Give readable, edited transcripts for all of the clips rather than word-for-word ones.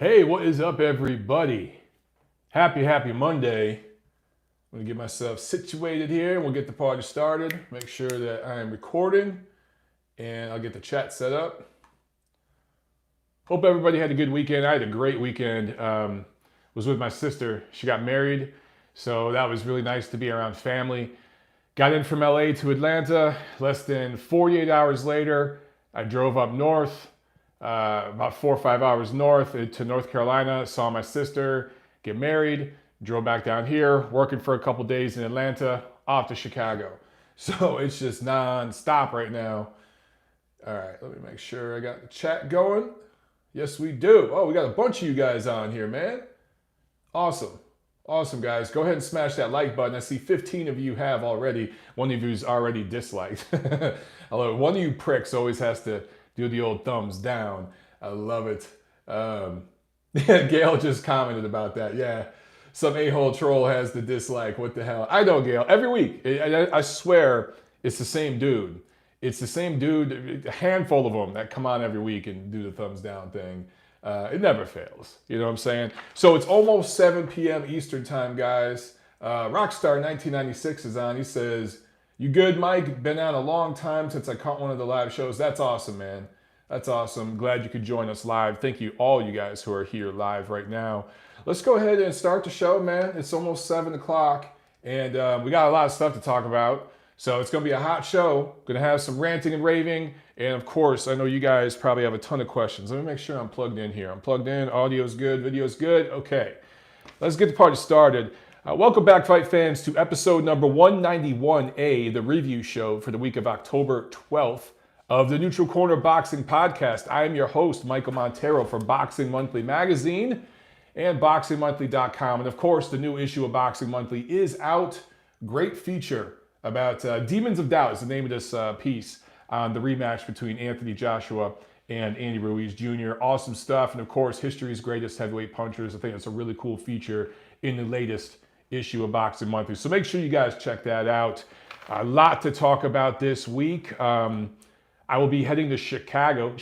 Hey, what is up, everybody? Happy Monday. I'm gonna get myself situated here and we'll get the party started. Make sure that I am recording and I'll get the chat set up. Hope everybody had a good weekend. I had a great weekend. Was with my sister. She got married, so that was really nice to be around family. Got in from LA to Atlanta. Less than 48 hours later, I drove up north. About 4 or 5 hours north to North Carolina, saw my sister get married, drove back down here, working for a couple days in Atlanta, off to Chicago. So it's just non-stop right now. All right, let me make sure I got the chat going. Yes, we do. Oh, we got a bunch of you guys on here, man. Awesome. Awesome, guys. Go ahead and smash that like button. I see 15 of you have already. One of you's already disliked. Although one of you pricks always has to do the old thumbs down. I love it. Gail just commented about that. Yeah, some a-hole troll has the dislike. What the hell? I know, Gail. Every week, I swear, it's the same dude. It's the same dude, a handful of them that come on every week and do the thumbs down thing. It never fails. You know what I'm saying? So it's almost 7 p.m. Eastern time, guys. Rockstar 1996 is on. He says, "You good, Mike? Been on a long time since I caught one of the live shows." That's awesome, man. That's awesome. Glad you could join us live. Thank you, all you guys who are here live right now. Let's go ahead and start the show, man. It's almost 7 o'clock, and we got a lot of stuff to talk about. So it's going to be a hot show. Going to have some ranting and raving. And of course, I know you guys probably have a ton of questions. Let me make sure I'm plugged in here. I'm plugged in. Audio's good. Video's good. Okay. Let's get the party started. Welcome back, fight fans, to episode number 191A, the review show for the week of October 12th of the Neutral Corner Boxing Podcast. I am your host, Michael Montero, from Boxing Monthly Magazine and BoxingMonthly.com. And of course, the new issue of Boxing Monthly is out. Great feature about Demons of Doubt is the name of this piece on the rematch between Anthony Joshua and Andy Ruiz Jr. Awesome stuff. And of course, history's greatest heavyweight punchers. I think it's a really cool feature in the latest issue of Boxing Monthly. So make sure you guys check that out. A lot to talk about this week. I will be heading to Chicago,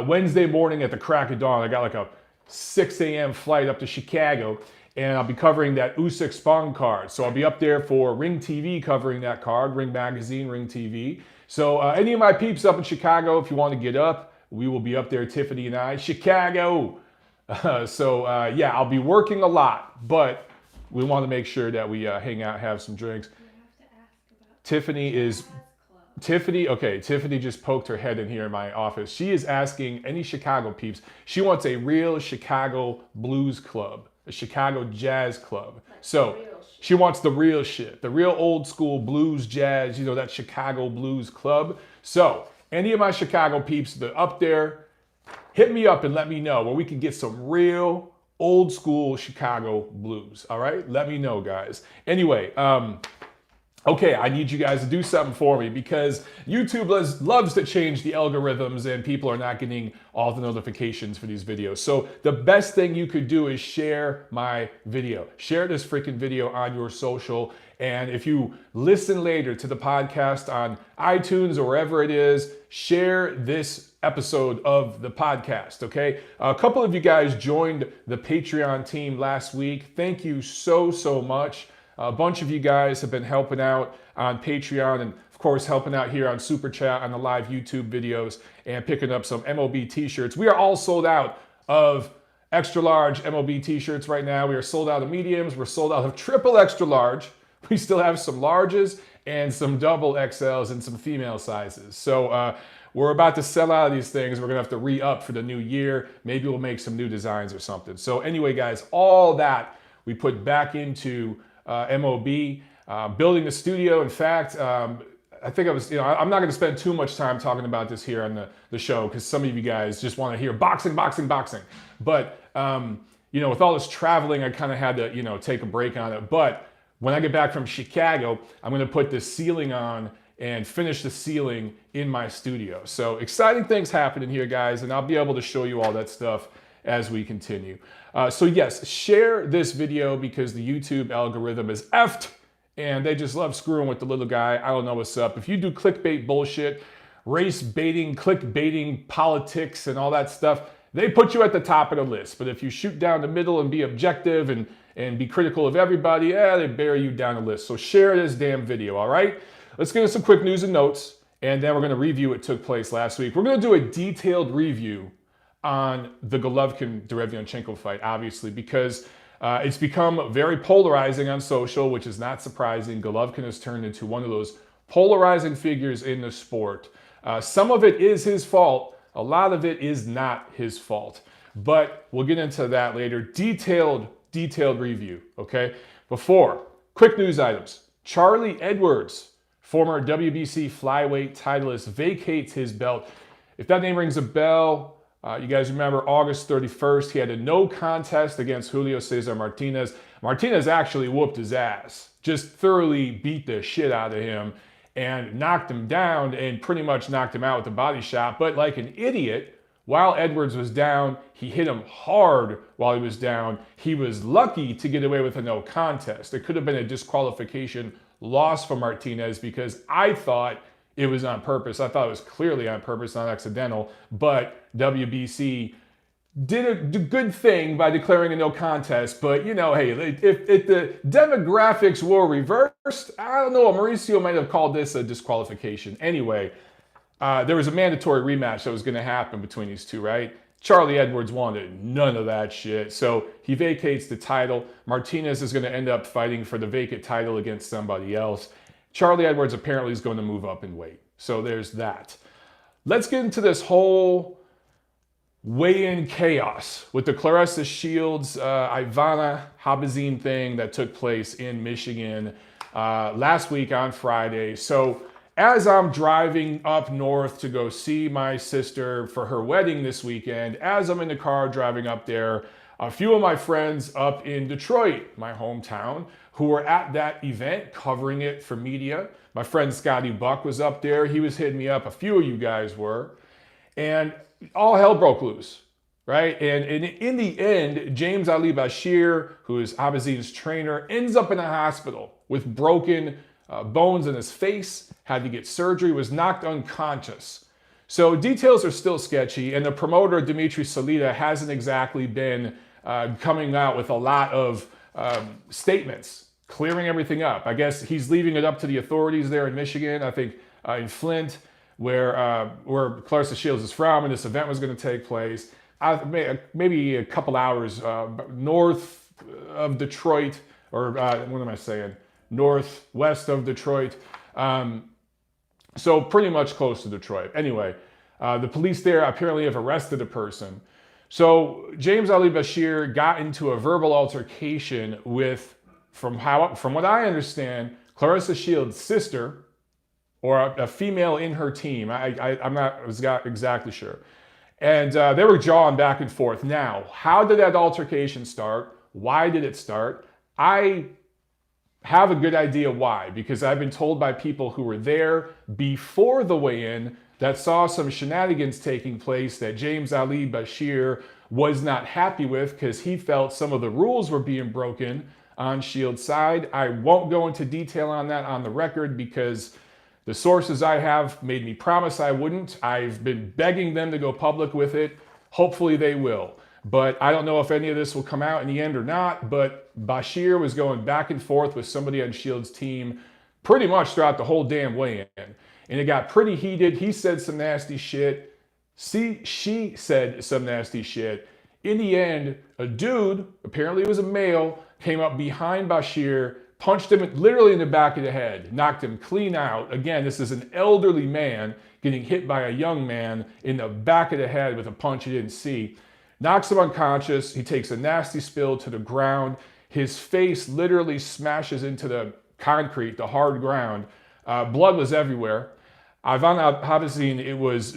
Wednesday morning at the crack of dawn. I got like a 6 a.m. flight up to Chicago, and I'll be covering that Usyk Spong card. So I'll be up there for Ring TV covering that card, Ring Magazine, Ring TV. So any of my peeps up in Chicago, if you want to get up, we will be up there, Tiffany and I. Chicago! Yeah, I'll be working a lot, but we want to make sure that we hang out, have some drinks. You have to ask about Tiffany just poked her head in here in my office. She is asking any Chicago peeps. She wants a real Chicago blues club, a Chicago jazz club. So she wants the real shit, the real old school blues jazz, you know, that Chicago blues club. So any of my Chicago peeps that are up there, hit me up and let me know where we can get some real old school Chicago blues. All right, let me know, guys. Anyway, okay, I need you guys to do something for me because YouTube loves to change the algorithms and people are not getting all the notifications for these videos. So the best thing you could do is share my video. Share this freaking video on your social. And if you listen later to the podcast on iTunes or wherever it is, share this episode of the podcast, okay? A couple of you guys joined the Patreon team last week. Thank you so much. A bunch of you guys have been helping out on Patreon and, of course, helping out here on Super Chat on the live YouTube videos and picking up some MOB t-shirts. We are all sold out of extra large MOB t-shirts right now. We are sold out of mediums. We're sold out of triple extra large. We still have some larges and some double XLs and some female sizes. So we're about to sell out of these things. We're gonna have to re-up for the new year. Maybe we'll make some new designs or something. So anyway, guys, all that we put back into MOB, building the studio. In fact, I think I'm not going to spend too much time talking about this here on the show because some of you guys just want to hear boxing. But, with all this traveling, I kind of had to, take a break on it. But when I get back from Chicago, I'm going to put this ceiling on and finish the ceiling in my studio. So exciting things happening here, guys, and I'll be able to show you all that stuff as we continue. So yes, share this video because the YouTube algorithm is effed and they just love screwing with the little guy. I don't know what's up. If you do clickbait bullshit, race baiting, clickbaiting, politics and all that stuff, they put you at the top of the list. But if you shoot down the middle and be objective and be critical of everybody, they bury you down the list. So share this damn video, all right? Let's get into some quick news and notes, and then we're going to review what took place last week. We're going to do a detailed review on the Golovkin-Derevyanchenko fight, obviously, because it's become very polarizing on social, which is not surprising. Golovkin has turned into one of those polarizing figures in the sport. Some of it is his fault. A lot of it is not his fault. But we'll get into that later. Detailed review, okay? Before, quick news items. Charlie Edwards, former WBC flyweight titleist, vacates his belt. If that name rings a bell, you guys remember August 31st, he had a no contest against Julio Cesar Martinez. Martinez actually whooped his ass, just thoroughly beat the shit out of him and knocked him down and pretty much knocked him out with a body shot. But like an idiot, while Edwards was down, he hit him hard while he was down. He was lucky to get away with a no contest. It could have been a disqualification loss for Martinez because I thought it was on purpose. I thought it was clearly on purpose, not accidental, but WBC did a good thing by declaring a no contest. But, you know, hey, if the demographics were reversed, I don't know, Mauricio might have called this a disqualification. Anyway, there was a mandatory rematch that was going to happen between these two, right? Charlie Edwards wanted none of that shit, so he vacates the title. Martinez is going to end up fighting for the vacant title against somebody else. Charlie Edwards apparently is going to move up in weight. So there's that. Let's get into this whole weigh-in chaos with the Claressa Shields, Shields-Habazin thing that took place in Michigan last week on Friday. So as I'm driving up north to go see my sister for her wedding this weekend, as I'm in the car driving up there, a few of my friends up in Detroit, my hometown, who were at that event covering it for media. My friend Scotty Buck was up there. He was hitting me up. A few of you guys were. And all hell broke loose, right? And in the end, James Ali Bashir, who is Habazin's trainer, ends up in a hospital with broken bones in his face, had to get surgery, was knocked unconscious. So details are still sketchy, and the promoter, Dmitry Salita, hasn't exactly been coming out with a lot of statements, clearing everything up. I guess he's leaving it up to the authorities there in Michigan, I think in Flint, where Claressa Shields is from, and this event was going to take place. Maybe a couple hours north of Detroit, or what am I saying? Northwest of Detroit. So pretty much close to Detroit. Anyway, the police there apparently have arrested a person. So James Ali Bashir got into a verbal altercation with, from what I understand, Claressa Shields' sister, or a female in her team. I'm not exactly sure. And they were jawing back and forth. Now, how did that altercation start? Why did it start? I have a good idea why, because I've been told by people who were there before the weigh-in that saw some shenanigans taking place that James Ali Bashir was not happy with because he felt some of the rules were being broken on Shields' side. I won't go into detail on that on the record because the sources I have made me promise I wouldn't. I've been begging them to go public with it. Hopefully they will. But I don't know if any of this will come out in the end or not, but Bashir was going back and forth with somebody on Shields' team pretty much throughout the whole damn weigh-in. And it got pretty heated. He said some nasty shit. She said some nasty shit. In the end, a dude, apparently it was a male, came up behind Bashir, punched him literally in the back of the head, knocked him clean out. Again, this is an elderly man getting hit by a young man in the back of the head with a punch he didn't see. Knocks him unconscious. He takes a nasty spill to the ground. His face literally smashes into the concrete, the hard ground. Blood was everywhere. Shields-Habazin, it was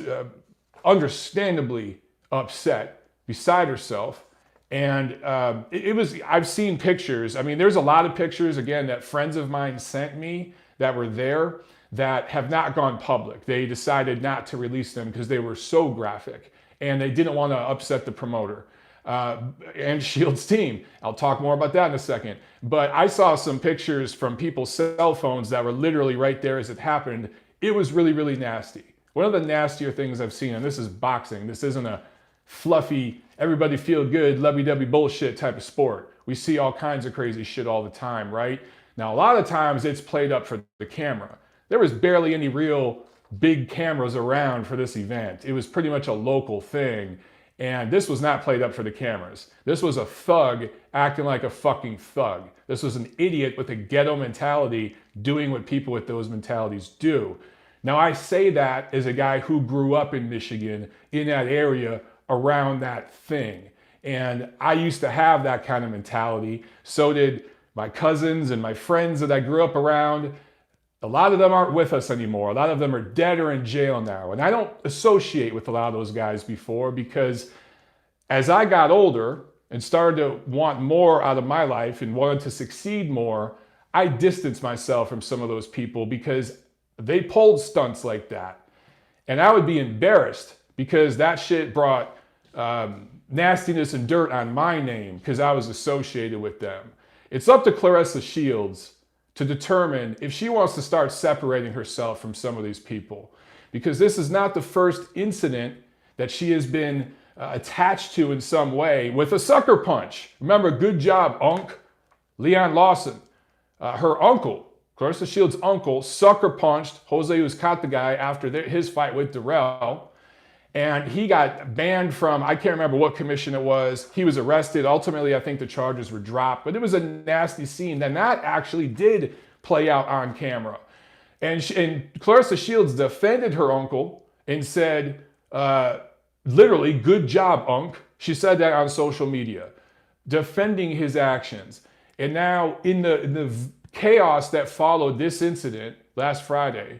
understandably upset, beside herself. And I've seen pictures. I mean, there's a lot of pictures, again, that friends of mine sent me that were there that have not gone public. They decided not to release them because they were so graphic. And they didn't want to upset the promoter and Shields' team. I'll talk more about that in a second. But I saw some pictures from people's cell phones that were literally right there as it happened. It was really, really nasty. One of the nastier things I've seen, and this is boxing. This isn't a fluffy, everybody feel good, lovey-dovey bullshit type of sport. We see all kinds of crazy shit all the time, right? Now, a lot of times it's played up for the camera. There was barely any real big cameras around for this event. It was pretty much a local thing. And this was not played up for the cameras. This was a thug acting like a fucking thug. This was an idiot with a ghetto mentality doing what people with those mentalities do. Now, I say that as a guy who grew up in Michigan, in that area, around that thing. And I used to have that kind of mentality. So did my cousins and my friends that I grew up around. A lot of them aren't with us anymore. A lot of them are dead or in jail now. And I don't associate with a lot of those guys before, because as I got older and started to want more out of my life and wanted to succeed more, I distanced myself from some of those people because they pulled stunts like that. And I would be embarrassed because that shit brought nastiness and dirt on my name because I was associated with them. It's up to Claressa Shields to determine if she wants to start separating herself from some of these people, because this is not the first incident that she has been attached to in some way with a sucker punch. Remember, good job, Unc. Leon Lawson, her uncle, Claressa Shields' uncle, sucker punched Jose Uzcategui the guy after his fight with Darrell. And he got banned from, I can't remember what commission it was. He was arrested. Ultimately, I think the charges were dropped. But it was a nasty scene. And that actually did play out on camera. And Claressa Shields defended her uncle and said, literally, good job, Unc. She said that on social media, defending his actions. And now in the chaos that followed this incident last Friday,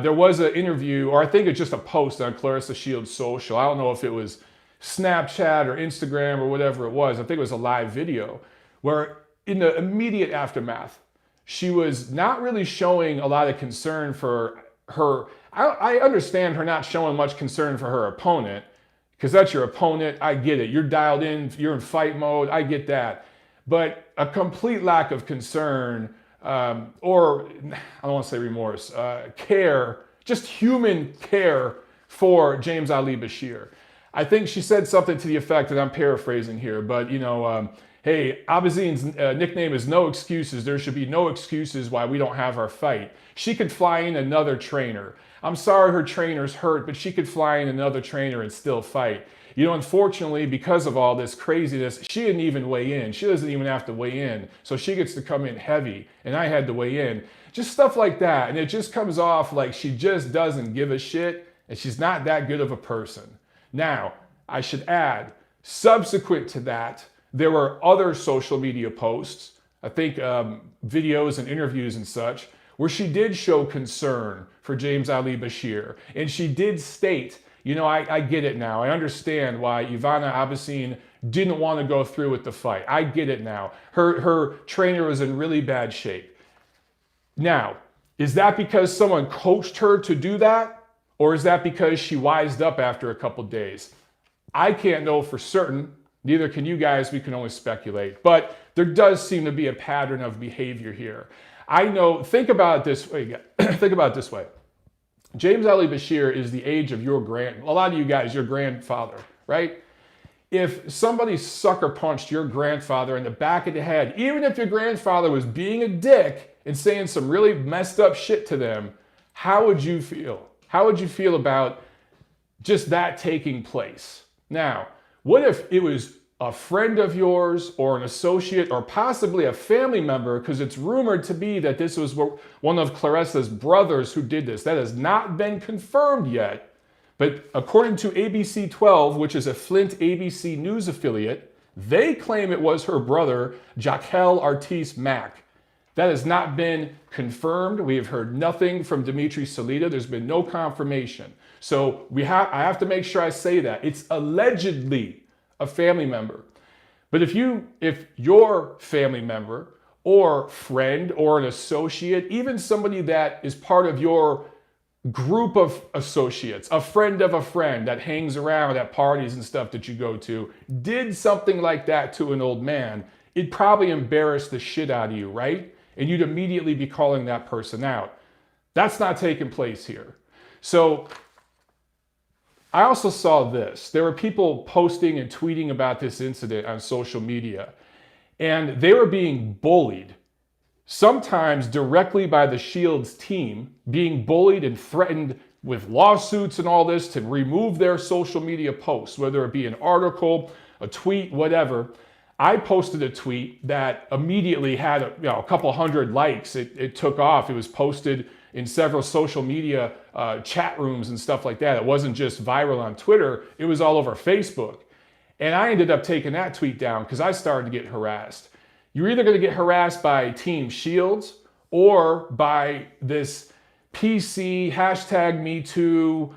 there was an interview, or I think it's just a post on Claressa Shields' social. I don't know if it was Snapchat or Instagram or whatever it was. I think it was a live video where in the immediate aftermath, she was not really showing a lot of concern for her. I understand her not showing much concern for her opponent, because that's your opponent. I get it. You're dialed in. You're in fight mode. I get that. But a complete lack of concern, or I don't want to say remorse, care, just human care for James Ali Bashir. I think she said something to the effect that I'm paraphrasing here, but hey, Habazin's nickname is No Excuses. There should be no excuses why we don't have our fight. She could fly in another trainer. I'm sorry her trainer's hurt, but she could fly in another trainer and still fight. Unfortunately, because of all this craziness, she didn't even weigh in. She doesn't even have to weigh in. So she gets to come in heavy, and I had to weigh in. Just stuff like that. And it just comes off like she just doesn't give a shit, and she's not that good of a person. Now, I should add, subsequent to that, there were other social media posts, I think videos and interviews and such, where she did show concern for James Ali Bashir. And she did state, I get it now. I understand why Ivana Abasine didn't want to go through with the fight. I get it now. Her trainer was in really bad shape. Now, is that because someone coached her to do that? Or is that because she wised up after a couple days? I can't know for certain. Neither can you guys. We can only speculate. But there does seem to be a pattern of behavior here. I know, think about it this way. Think about it this way. James Ali Bashir is the age of a lot of you guys, your grandfather, right? If somebody sucker punched your grandfather in the back of the head, even if your grandfather was being a dick and saying some really messed up shit to them, how would you feel? How would you feel about just that taking place? Now, what if it was a friend of yours or an associate or possibly a family member, because it's rumored to be that this was one of Claressa's brothers who did this. That has not been confirmed yet, but according to ABC 12, which is a Flint ABC News affiliate, they claim it was her brother, Jaquel Artis Mack. That has not been confirmed. We have heard nothing from Dimitri Salita. There's been no confirmation. So I have to make sure I say that. It's allegedly a family member. But if your family member or friend or an associate, even somebody that is part of your group of associates, a friend of a friend that hangs around at parties and stuff that you go to, did something like that to an old man, it'd probably embarrass the shit out of you, right? And you'd immediately be calling that person out. That's not taking place here. So I also saw this. There were people posting and tweeting about this incident on social media, and they were being bullied, sometimes directly by the Shields team, being bullied and threatened with lawsuits and all this to remove their social media posts, whether it be an article, a tweet, whatever. I posted a tweet that immediately had a couple hundred likes. It took off. It was posted in several social media chat rooms and stuff like that. It wasn't just viral on Twitter. It was all over Facebook. And I ended up taking that tweet down because I started to get harassed. You're either going to get harassed by Team Shields or by this PC, hashtag Me Too,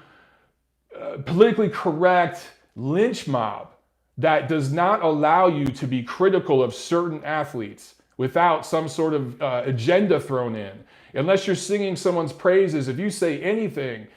politically correct lynch mob that does not allow you to be critical of certain athletes without some sort of agenda thrown in. Unless you're singing someone's praises, if you say anything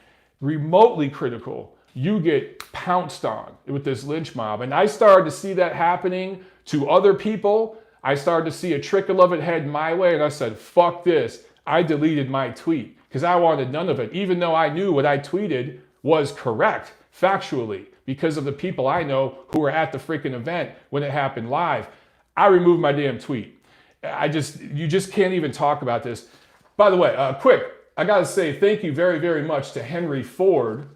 remotely critical, you get pounced on with this lynch mob. And I started to see that happening to other people. I started to see a trickle of it head my way, and I said, fuck this. I deleted my tweet because I wanted none of it, even though I knew what I tweeted was correct factually because of the people I know who were at the freaking event when it happened live. I removed my damn tweet. You just can't even talk about this. By the way, quick, I gotta say thank you very, very much to Henry Ford,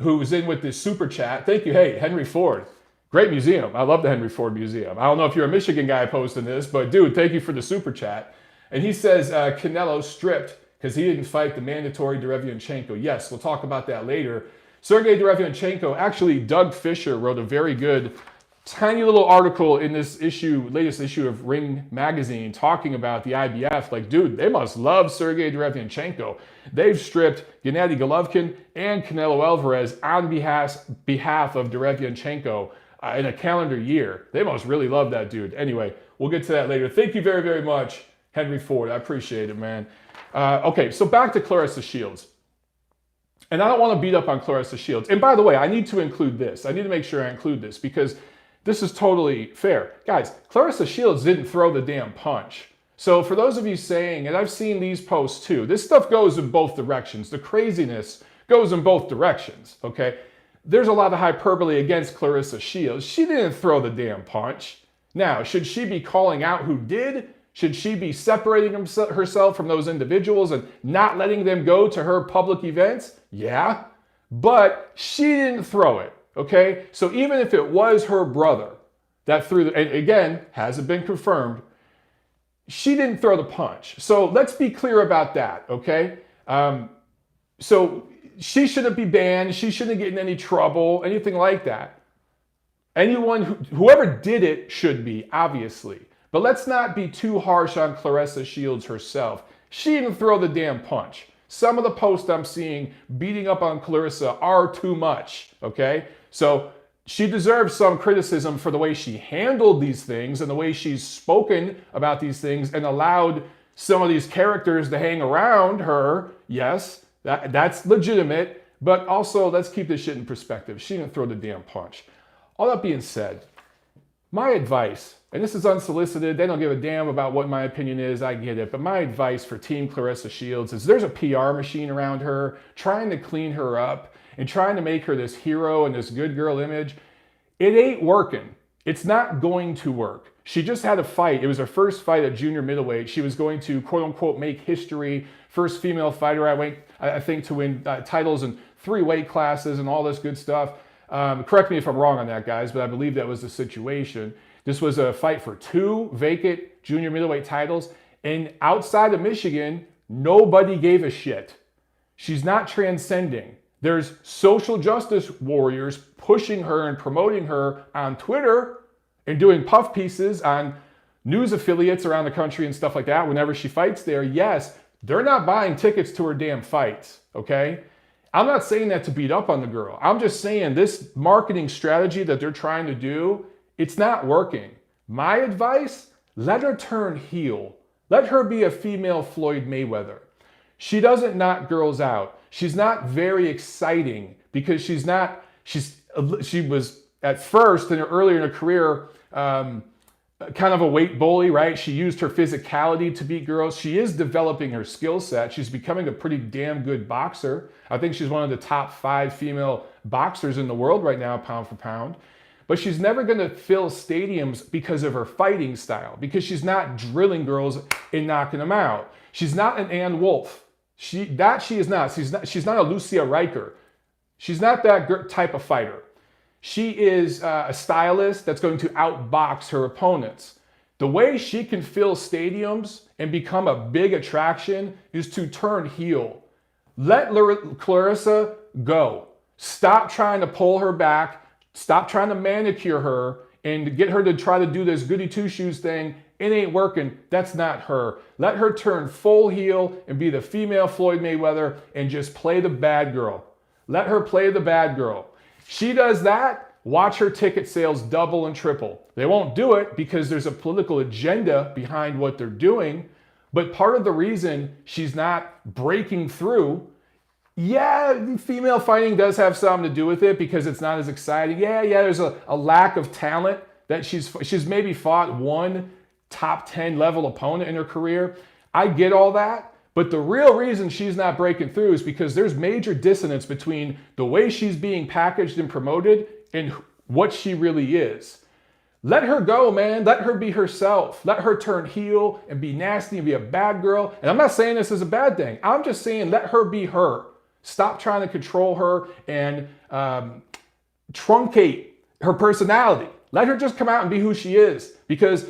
who was in with this super chat. Thank you. Hey, Henry Ford, great museum. I love the Henry Ford Museum. I don't know if you're a Michigan guy posting this, but dude, thank you for the super chat. And he says Canelo stripped because he didn't fight the mandatory Derevyanchenko. Yes, we'll talk about that later. Sergiy Derevyanchenko, actually Doug Fisher wrote a very good, tiny little article in this issue, latest issue of Ring Magazine, talking about the IBF. Like, dude, they must love Sergiy Derevyanchenko. They've stripped Gennady Golovkin and Canelo Alvarez on behalf of Derevyanchenko in a calendar year. They must really love that dude. Anyway, we'll get to that later. Thank you very, very much, Henry Ford. I appreciate it, man. Okay, so back to Claressa Shields. And I don't want to beat up on Claressa Shields. And by the way, I need to include this. I need to make sure I include this because this is totally fair. Guys, Claressa Shields didn't throw the damn punch. So for those of you saying, and I've seen these posts too, this stuff goes in both directions. The craziness goes in both directions, okay? There's a lot of hyperbole against Claressa Shields. She didn't throw the damn punch. Now, should she be calling out who did? Should she be separating herself from those individuals and not letting them go to her public events? Yeah, but she didn't throw it, okay? So even if it was her brother that threw the, and again, hasn't been confirmed, she didn't throw the punch. So let's be clear about that, okay? So she shouldn't be banned. She shouldn't get in any trouble, anything like that. Whoever did it should be, obviously. But let's not be too harsh on Claressa Shields herself. She didn't throw the damn punch. Some of the posts I'm seeing beating up on Claressa are too much, okay? So she deserves some criticism for the way she handled these things and the way she's spoken about these things and allowed some of these characters to hang around her. Yes, that's legitimate, but also let's keep this shit in perspective. She didn't throw the damn punch. All that being said, my advice, and this is unsolicited, they don't give a damn about what my opinion is, I get it, but my advice for Team Claressa Shields is there's a PR machine around her trying to clean her up and trying to make her this hero and this good girl image. It ain't working. It's not going to work. She just had a fight. It was her first fight at junior middleweight. She was going to, quote unquote, make history. First female fighter, I think, to win titles in 3 weight classes and all this good stuff. Correct me if I'm wrong on that, guys, but I believe that was the situation. This was a fight for 2 vacant junior middleweight titles. And outside of Michigan, nobody gave a shit. She's not transcending. There's social justice warriors pushing her and promoting her on Twitter and doing puff pieces on news affiliates around the country and stuff like that whenever she fights there. Yes, they're not buying tickets to her damn fights, okay? I'm not saying that to beat up on the girl. I'm just saying this marketing strategy that they're trying to do, it's not working. My advice, let her turn heel. Let her be a female Floyd Mayweather. She doesn't knock girls out. She's not very exciting because she was at first earlier in her career, kind of a weight bully, right? She used her physicality to beat girls. She is developing her skill set. She's becoming a pretty damn good boxer. I think she's one of the top 5 female boxers in the world right now, pound for pound. But she's never going to fill stadiums because of her fighting style, because she's not drilling girls and knocking them out. She's not an Ann Wolf. She is not. She's not a Lucia Riker. She's not that type of fighter. She is a stylist that's going to outbox her opponents. The way she can fill stadiums and become a big attraction is to turn heel. Let Claressa go. Stop trying to pull her back. Stop trying to manicure her and get her to try to do this goody two-shoes thing. It ain't working. That's not her. Let her turn full heel and be the female Floyd Mayweather and just play the bad girl. Let her play the bad girl. She does that, watch her ticket sales double and triple. They won't do it because there's a political agenda behind what they're doing. But part of the reason she's not breaking through, yeah, female fighting does have something to do with it because it's not as exciting. Yeah, there's a lack of talent that she's maybe fought one top 10 level opponent in her career. I get all that. But the real reason she's not breaking through is because there's major dissonance between the way she's being packaged and promoted and what she really is. Let her go, man. Let her be herself. Let her turn heel and be nasty and be a bad girl. And I'm not saying this is a bad thing. I'm just saying let her be her. Stop trying to control her and truncate her personality. Let her just come out and be who she is. Because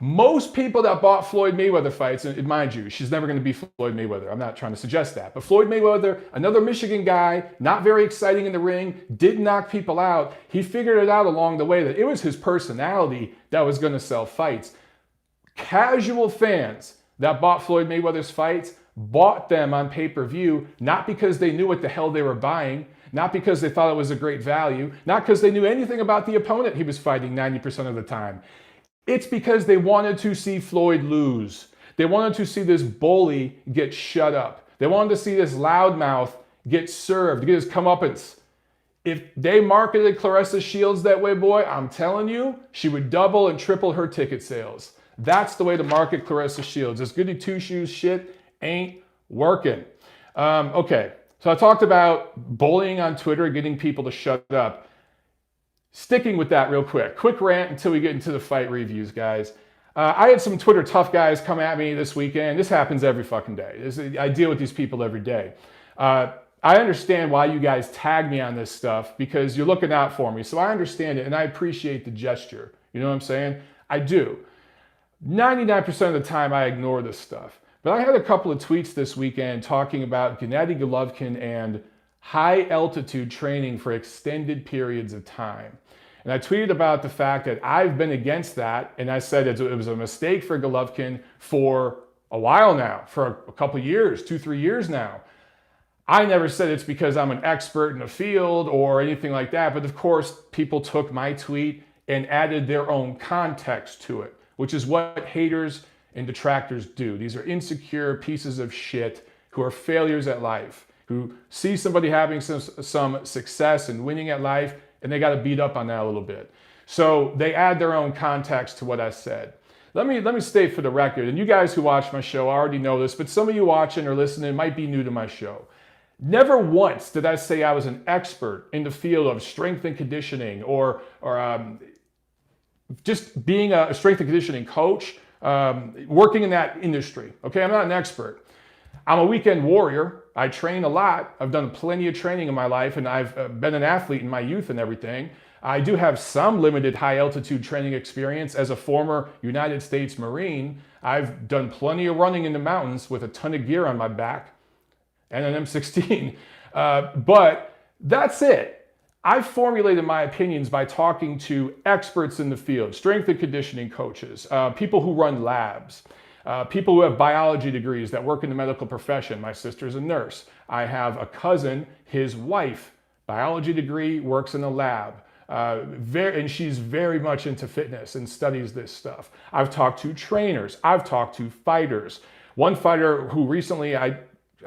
most people that bought Floyd Mayweather fights, and mind you, she's never going to be Floyd Mayweather. I'm not trying to suggest that. But Floyd Mayweather, another Michigan guy, not very exciting in the ring, did knock people out. He figured it out along the way that it was his personality that was going to sell fights. Casual fans that bought Floyd Mayweather's fights bought them on pay-per-view, not because they knew what the hell they were buying, not because they thought it was a great value, not because they knew anything about the opponent he was fighting 90% of the time. It's because they wanted to see Floyd lose. They wanted to see this bully get shut up. They wanted to see this loudmouth get served, get his comeuppance. If they marketed Claressa Shields that way, boy, I'm telling you, she would double and triple her ticket sales. That's the way to market Claressa Shields. This goody two-shoes shit ain't working. Okay, so I talked about bullying on Twitter, getting people to shut up. Sticking with that real quick rant until we get into the fight reviews, guys. I had some Twitter tough guys come at me this weekend. This happens every fucking day. I deal with these people every day. I understand why you guys tag me on this stuff because you're looking out for me. So I understand it and I appreciate the gesture. You know what I'm saying? I do. 99% of the time I ignore this stuff. But I had a couple of tweets this weekend talking about Gennady Golovkin and high altitude training for extended periods of time. And I tweeted about the fact that I've been against that. And I said it was a mistake for Golovkin for a while now, for a couple of years, 2-3 years now. I never said it's because I'm an expert in the field or anything like that. But of course, people took my tweet and added their own context to it, which is what haters and detractors do. These are insecure pieces of shit who are failures at life, who see somebody having some success and winning at life, and they got to beat up on that a little bit. So they add their own context to what I said. Let me state for the record, and you guys who watch my show already know this, but some of you watching or listening might be new to my show. Never once did I say I was an expert in the field of strength and conditioning or just being a strength and conditioning coach, working in that industry. Okay, I'm not an expert. I'm a weekend warrior. I train a lot. I've done plenty of training in my life, and I've been an athlete in my youth and everything. I do have some limited high altitude training experience as a former United States Marine. I've done plenty of running in the mountains with a ton of gear on my back and an M16. But that's it. I formulated my opinions by talking to experts in the field, strength and conditioning coaches, people who run labs, people who have biology degrees that work in the medical profession. My sister's a nurse. I have a cousin, his wife, biology degree, works in a lab. And she's very much into fitness and studies this stuff. I've talked to trainers. I've talked to fighters. One fighter who recently, I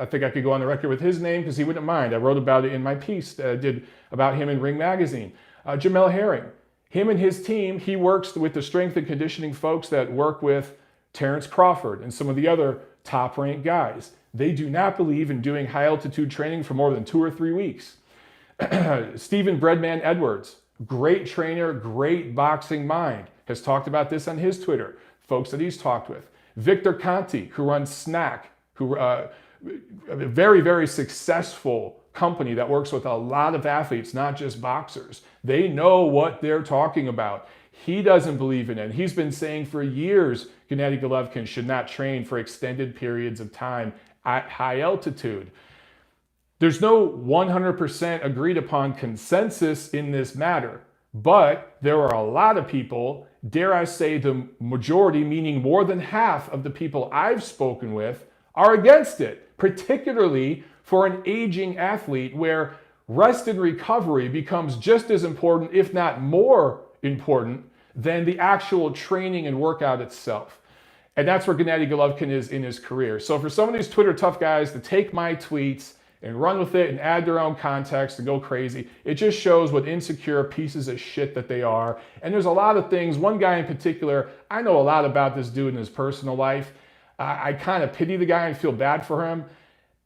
think I could go on the record with his name because he wouldn't mind. I wrote about it in my piece that I did about him in Ring Magazine. Jamel Herring. Him and his team, he works with the strength and conditioning folks that work with Terrence Crawford and some of the other top-ranked guys. They do not believe in doing high-altitude training for more than 2 or 3 weeks. Stephen Breadman Edwards, great trainer, great boxing mind, has talked about this on his Twitter, folks that he's talked with. Victor Conti, who runs Snack, who a very, very successful company that works with a lot of athletes, not just boxers. They know what they're talking about. He doesn't believe in it. He's been saying for years Gennady Golovkin should not train for extended periods of time at high altitude. There's no 100% agreed upon consensus in this matter, but there are a lot of people, dare I say the majority, meaning more than half of the people I've spoken with, are against it, particularly for an aging athlete where rest and recovery becomes just as important, if not more important, than the actual training and workout itself. And that's where Gennady Golovkin is in his career. So for some of these Twitter tough guys to take my tweets and run with it and add their own context and go crazy, it just shows what insecure pieces of shit that they are. And there's a lot of things. One guy in particular, I know a lot about this dude in his personal life. I kind of pity the guy and feel bad for him.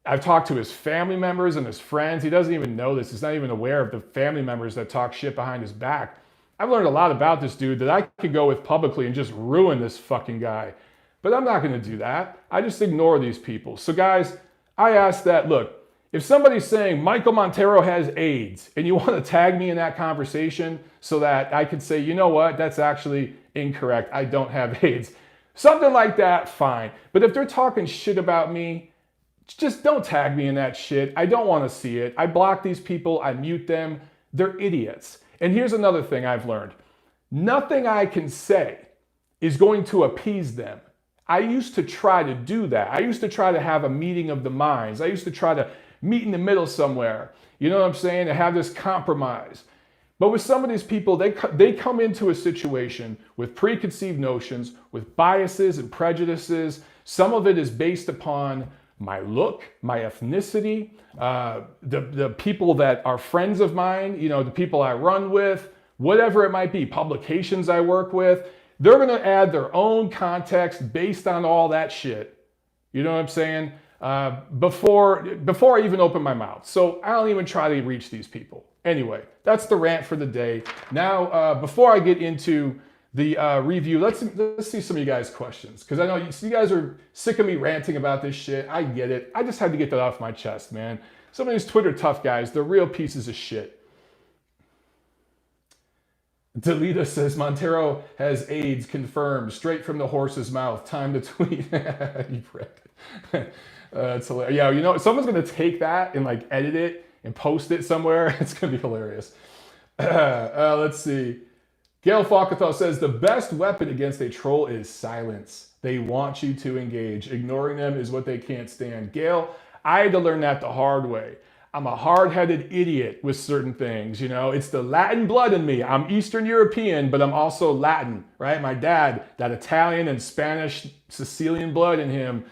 I've talked to his family members and his friends. He doesn't even know this. He's not even aware of the family members that talk shit behind his back. I've learned a lot about this dude that I could go with publicly and just ruin this fucking guy. But I'm not going to do that. I just ignore these people. So guys, I ask that, look, if somebody's saying Michael Montero has AIDS and you want to tag me in that conversation so that I could say, you know what, that's actually incorrect. I don't have AIDS. Something like that, fine. But if they're talking shit about me, just don't tag me in that shit. I don't want to see it. I block these people. I mute them. They're idiots. And here's another thing I've learned. Nothing I can say is going to appease them. I used to try to do that. I used to try to have a meeting of the minds. I used to try to meet in the middle somewhere. You know what I'm saying? To have this compromise. But with some of these people, they come into a situation with preconceived notions, with biases and prejudices. Some of it is based upon my look, my ethnicity, the people that are friends of mine, you know, the people I run with, whatever it might be, publications I work with. They're going to add their own context based on all that shit. You know what I'm saying? Before I even open my mouth. So I don't even try to reach these people. Anyway, that's the rant for the day. Now, before I get into the review, let's see some of you guys' questions. Because I know you guys are sick of me ranting about this shit. I get it. I just had to get that off my chest, man. Some of these Twitter tough guys, they're real pieces of shit. Delita says, Montero has AIDS confirmed, straight from the horse's mouth. Time to tweet. You prick. It's hilarious. Yeah, you know, someone's going to take that and like edit it and post it somewhere. It's going to be hilarious. Let's see. Gail Falcathal says, the best weapon against a troll is silence. They want you to engage. Ignoring them is what they can't stand. Gail, I had to learn that the hard way. I'm a hard-headed idiot with certain things, you know. It's the Latin blood in me. I'm Eastern European, but I'm also Latin, right? My dad, that Italian and Spanish Sicilian blood in him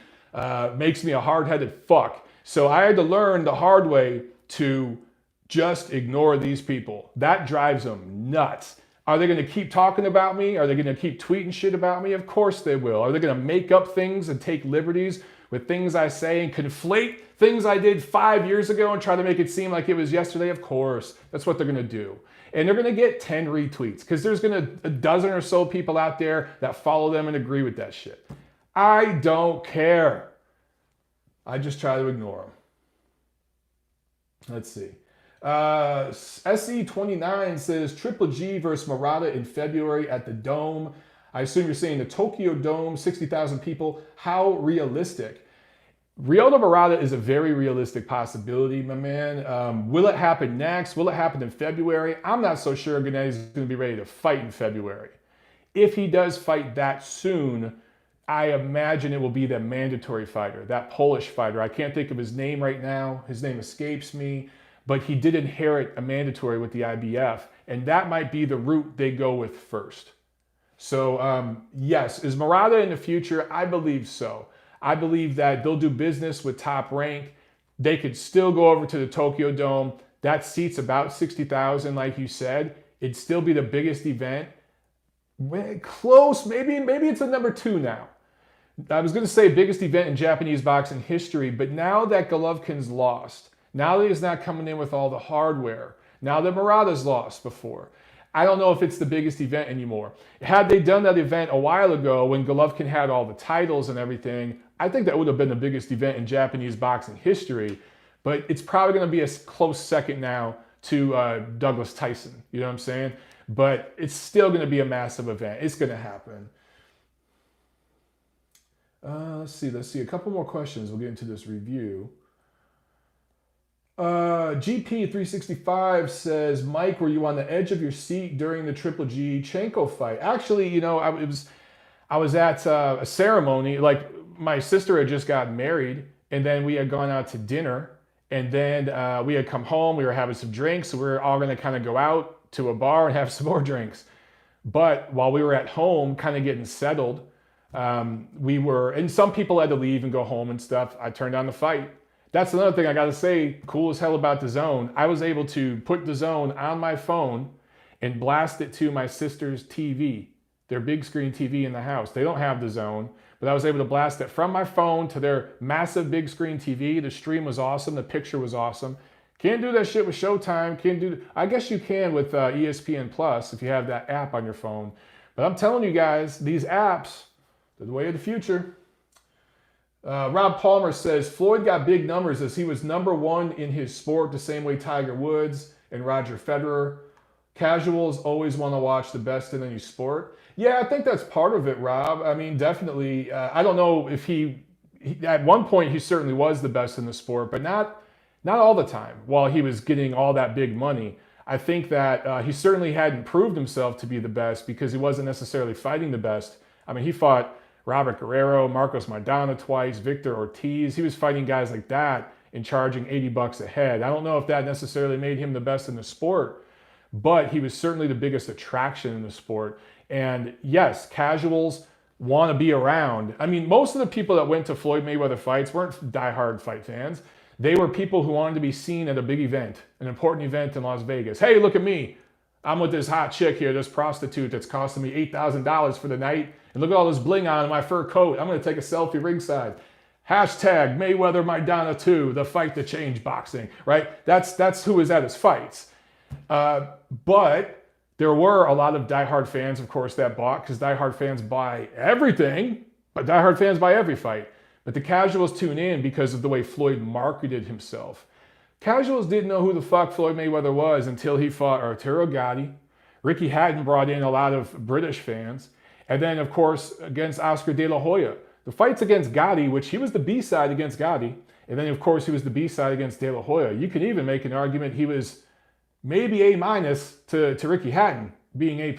makes me a hard-headed fuck. So I had to learn the hard way to just ignore these people. That drives them nuts. Are they going to keep talking about me? Are they going to keep tweeting shit about me? Of course they will. Are they going to make up things and take liberties with things I say and conflate things I did 5 years ago and try to make it seem like it was yesterday? Of course. That's what they're going to do. And they're going to get 10 retweets because there's going to a dozen or so people out there that follow them and agree with that shit. I don't care. I just try to ignore them. Let's see. SE29 says Triple G versus Murata in February at the Dome. I assume you're saying the Tokyo Dome, 60,000 people. How realistic? Ryota Murata is a very realistic possibility, my man. Will it happen next? Will it happen in February? I'm not so sure Gennady's going to be ready to fight in February. If he does fight that soon, I imagine it will be the mandatory fighter, that Polish fighter. I can't think of his name right now. His name escapes me. But he did inherit a mandatory with the IBF, and that might be the route they go with first. So yes, is Murata in the future? I believe so. I believe that they'll do business with Top Rank. They could still go over to the Tokyo Dome. That seats about 60,000, like you said. It'd still be the biggest event. Close, maybe it's a number 2 now. I was going to say biggest event in Japanese boxing history, but now that Golovkin's lost, Now that he's not coming in with all the hardware. Now that Murata's lost before. I don't know if it's the biggest event anymore. Had they done that event a while ago when Golovkin had all the titles and everything, I think that would have been the biggest event in Japanese boxing history. But it's probably going to be a close second now to Douglas Tyson. You know what I'm saying? But it's still going to be a massive event. It's going to happen. Let's see. A couple more questions. We'll get into this review. GP365 says, Mike, were you on the edge of your seat during the Triple G Chenko fight? Actually, you know, I was at a ceremony. Like, my sister had just gotten married, and then we had gone out to dinner, and then we had come home. We were having some drinks, so we were all going to kind of go out to a bar and have some more drinks. But while we were at home, kind of getting settled, and some people had to leave and go home and stuff. I turned on the fight. That's another thing I got to say, cool as hell about DAZN. I was able to put DAZN on my phone and blast it to my sister's TV, their big screen TV in the house. They don't have DAZN, but I was able to blast it from my phone to their massive big screen TV. The stream was awesome. The picture was awesome. Can't do that shit with Showtime. I guess you can with ESPN Plus if you have that app on your phone. But I'm telling you guys, these apps, they're the way of the future. Rob Palmer says, Floyd got big numbers as he was #1 in his sport the same way Tiger Woods and Roger Federer. Casuals always want to watch the best in any sport. Yeah, I think that's part of it, Rob. I mean, definitely. I don't know if he at one point he certainly was the best in the sport, but not all the time while he was getting all that big money. I think that he certainly hadn't proved himself to be the best because he wasn't necessarily fighting the best. I mean, he fought Robert Guerrero, Marcos Maidana twice, Victor Ortiz. He was fighting guys like that and charging $80 a head. I don't know if that necessarily made him the best in the sport, but he was certainly the biggest attraction in the sport. And yes, casuals want to be around. I mean, most of the people that went to Floyd Mayweather fights weren't diehard fight fans. They were people who wanted to be seen at a big event, an important event in Las Vegas. Hey, look at me. I'm with this hot chick here, this prostitute that's costing me $8,000 for the night. And look at all this bling on in my fur coat. I'm going to take a selfie ringside. Hashtag Mayweather Maidana 2, the fight that changed boxing, right? That's who was at his fights. But there were a lot of diehard fans, of course, that bought, because diehard fans buy everything, but diehard fans buy every fight. But the casuals tune in because of the way Floyd marketed himself. Casuals didn't know who the fuck Floyd Mayweather was until he fought Arturo Gatti. Ricky Hatton brought in a lot of British fans. And then, of course, against Oscar De La Hoya. The fights against Gatti, which he was the B-side against Gatti. And then, of course, he was the B-side against De La Hoya. You can even make an argument he was maybe A- to Ricky Hatton, being A+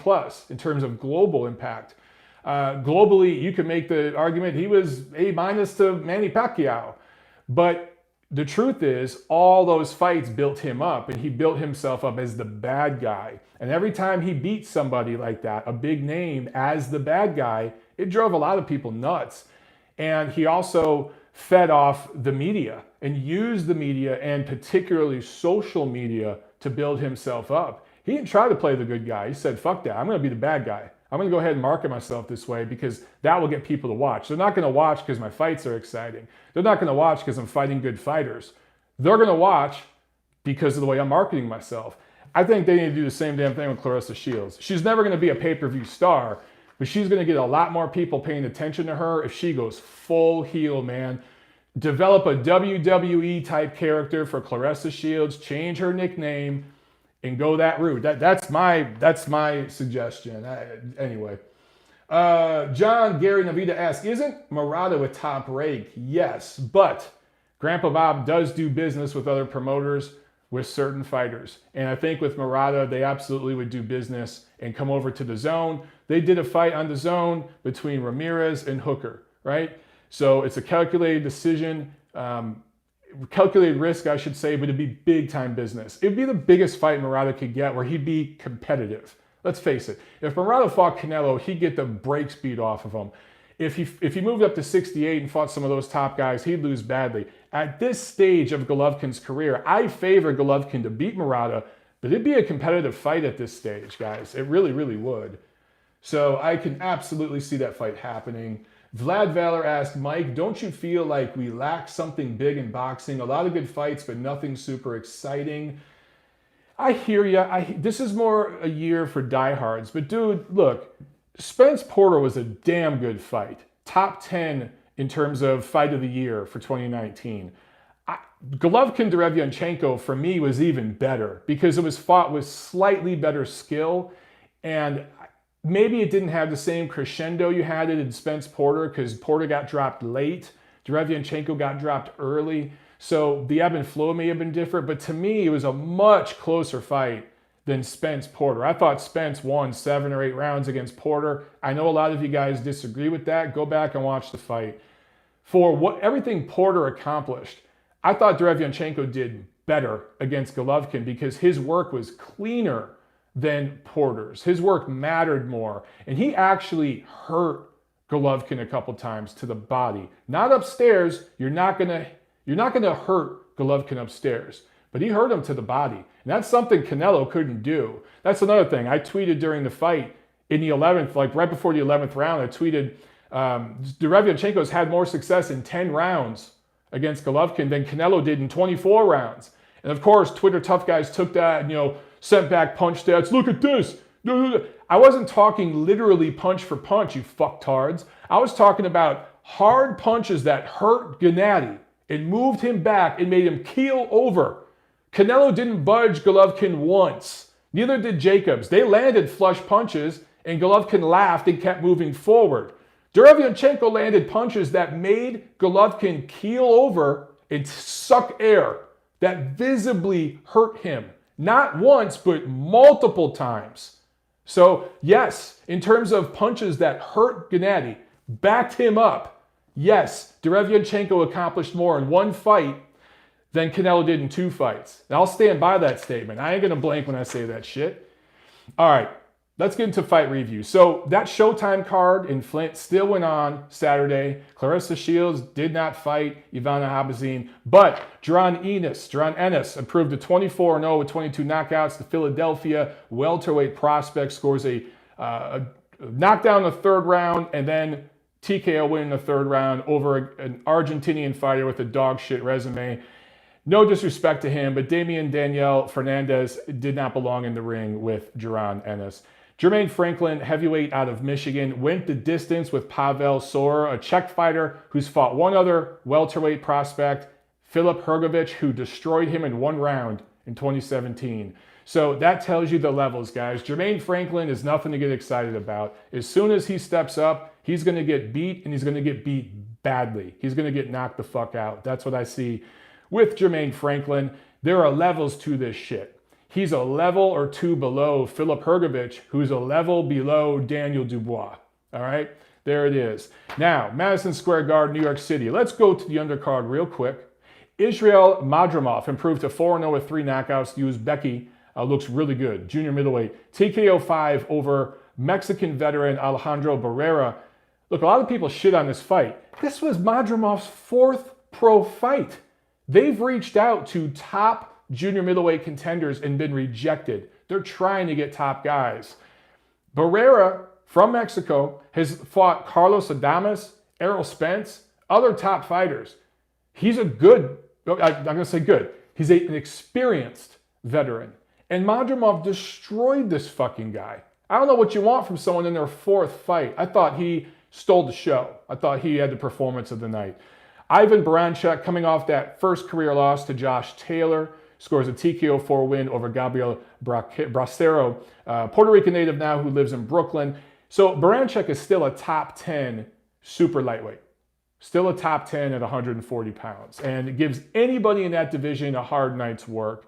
in terms of global impact. Globally, you could make the argument he was A- to Manny Pacquiao. But the truth is, all those fights built him up, and he built himself up as the bad guy. And every time he beat somebody like that, a big name, as the bad guy, it drove a lot of people nuts. And he also fed off the media and used the media, and particularly social media, to build himself up. He didn't try to play the good guy. He said, fuck that, I'm going to be the bad guy. I'm going to go ahead and market myself this way because that will get people to watch. They're not going to watch because my fights are exciting. They're not going to watch because I'm fighting good fighters. They're going to watch because of the way I'm marketing myself. I think they need to do the same damn thing with Claressa Shields. She's never going to be a pay-per-view star, but she's going to get a lot more people paying attention to her if she goes full heel, man. Develop a WWE type character for Claressa Shields, change her nickname, and go that route. That's my suggestion. Anyway, John Gary Navita asks, isn't Murata a top rank? Yes, but Grandpa Bob does do business with other promoters, with certain fighters. And I think with Murata, they absolutely would do business and come over to DAZN. They did a fight on DAZN between Ramirez and Hooker, right? So it's a calculated decision. Calculated risk, I should say, but it'd be big time business. It'd be the biggest fight Murata could get where he'd be competitive. Let's face it. If Murata fought Canelo, he'd get the brakes beat off of him. If he moved up to 68 and fought some of those top guys, he'd lose badly. At this stage of Golovkin's career, I favor Golovkin to beat Murata, but it'd be a competitive fight at this stage, guys. It really, really would. So I can absolutely see that fight happening. Vlad Valor asked, Mike, don't you feel like we lack something big in boxing? A lot of good fights, but nothing super exciting. I hear ya. This is more a year for diehards. But dude, look, Spence Porter was a damn good fight. Top 10 in terms of fight of the year for 2019. Golovkin Derevyanchenko for me was even better because it was fought with slightly better skill, and maybe it didn't have the same crescendo you had it in Spence Porter because Porter got dropped late, Derevyanchenko got dropped early, so the ebb and flow may have been different, but to me it was a much closer fight than Spence Porter. I thought Spence won 7 or 8 rounds against Porter. I know a lot of you guys disagree with that. Go back and watch the fight. For everything Porter accomplished, I thought Derevyanchenko did better against Golovkin because his work was cleaner than Porter's. His work mattered more. And he actually hurt Golovkin a couple times to the body. Not upstairs. You're not gonna hurt Golovkin upstairs. But he hurt him to the body. And that's something Canelo couldn't do. That's another thing. I tweeted during the fight in the 11th, like right before the 11th round, I tweeted, Derevyanchenko's had more success in 10 rounds against Golovkin than Canelo did in 24 rounds. And of course, Twitter tough guys took that and, sent back punch stats. Look at this. I wasn't talking literally punch for punch, you fucktards. I was talking about hard punches that hurt Gennady and moved him back and made him keel over. Canelo didn't budge Golovkin once. Neither did Jacobs. They landed flush punches and Golovkin laughed and kept moving forward. Derevyanchenko landed punches that made Golovkin keel over and suck air that visibly hurt him. Not once, but multiple times. So yes, in terms of punches that hurt Gennady, backed him up, yes, Derevyanchenko accomplished more in one fight than Canelo did in 2 fights. And I'll stand by that statement. I ain't gonna blink when I say that shit. All right. Let's get into fight review. So that Showtime card in Flint still went on Saturday. Claressa Shields did not fight Shields-Habazin, but Jaron Ennis improved to 24-0 with 22 knockouts. The Philadelphia welterweight prospect scores a knockdown in the 3rd round and then TKO win in the 3rd round over an Argentinian fighter with a dog shit resume. No disrespect to him, but Daniel Fernandez did not belong in the ring with Jaron Ennis. Jermaine Franklin, heavyweight out of Michigan, went the distance with Pavel Sor, a Czech fighter who's fought one other welterweight prospect, Filip Hrgovic, who destroyed him in 1 round in 2017. So that tells you the levels, guys. Jermaine Franklin is nothing to get excited about. As soon as he steps up, he's going to get beat, and he's going to get beat badly. He's going to get knocked the fuck out. That's what I see with Jermaine Franklin. There are levels to this shit. He's a level or 2 below Filip Hrgovic, who's a level below Daniel Dubois. All right, there it is. Now, Madison Square Garden, New York City. Let's go to the undercard real quick. Israel Madrimov improved to 4-0 with 3 knockouts. Uzbeki looks really good. Junior middleweight. TKO 5 over Mexican veteran Alejandro Barrera. Look, a lot of people shit on this fight. This was Madrimov's 4th pro fight. They've reached out to top junior middleweight contenders and been rejected. They're trying to get top guys. Barrera from Mexico has fought Carlos Adames, Errol Spence, other top fighters. He's a good, I'm going to say good. He's an experienced veteran. And Madrimov destroyed this fucking guy. I don't know what you want from someone in their 4th fight. I thought he stole the show. I thought he had the performance of the night. Ivan Baranchyk, coming off that first career loss to Josh Taylor, scores a TKO 4 win over Gabriel Bracero, Puerto Rican native now who lives in Brooklyn. So Baranchyk is still a top 10 super lightweight. Still a top 10 at 140 pounds. And it gives anybody in that division a hard night's work.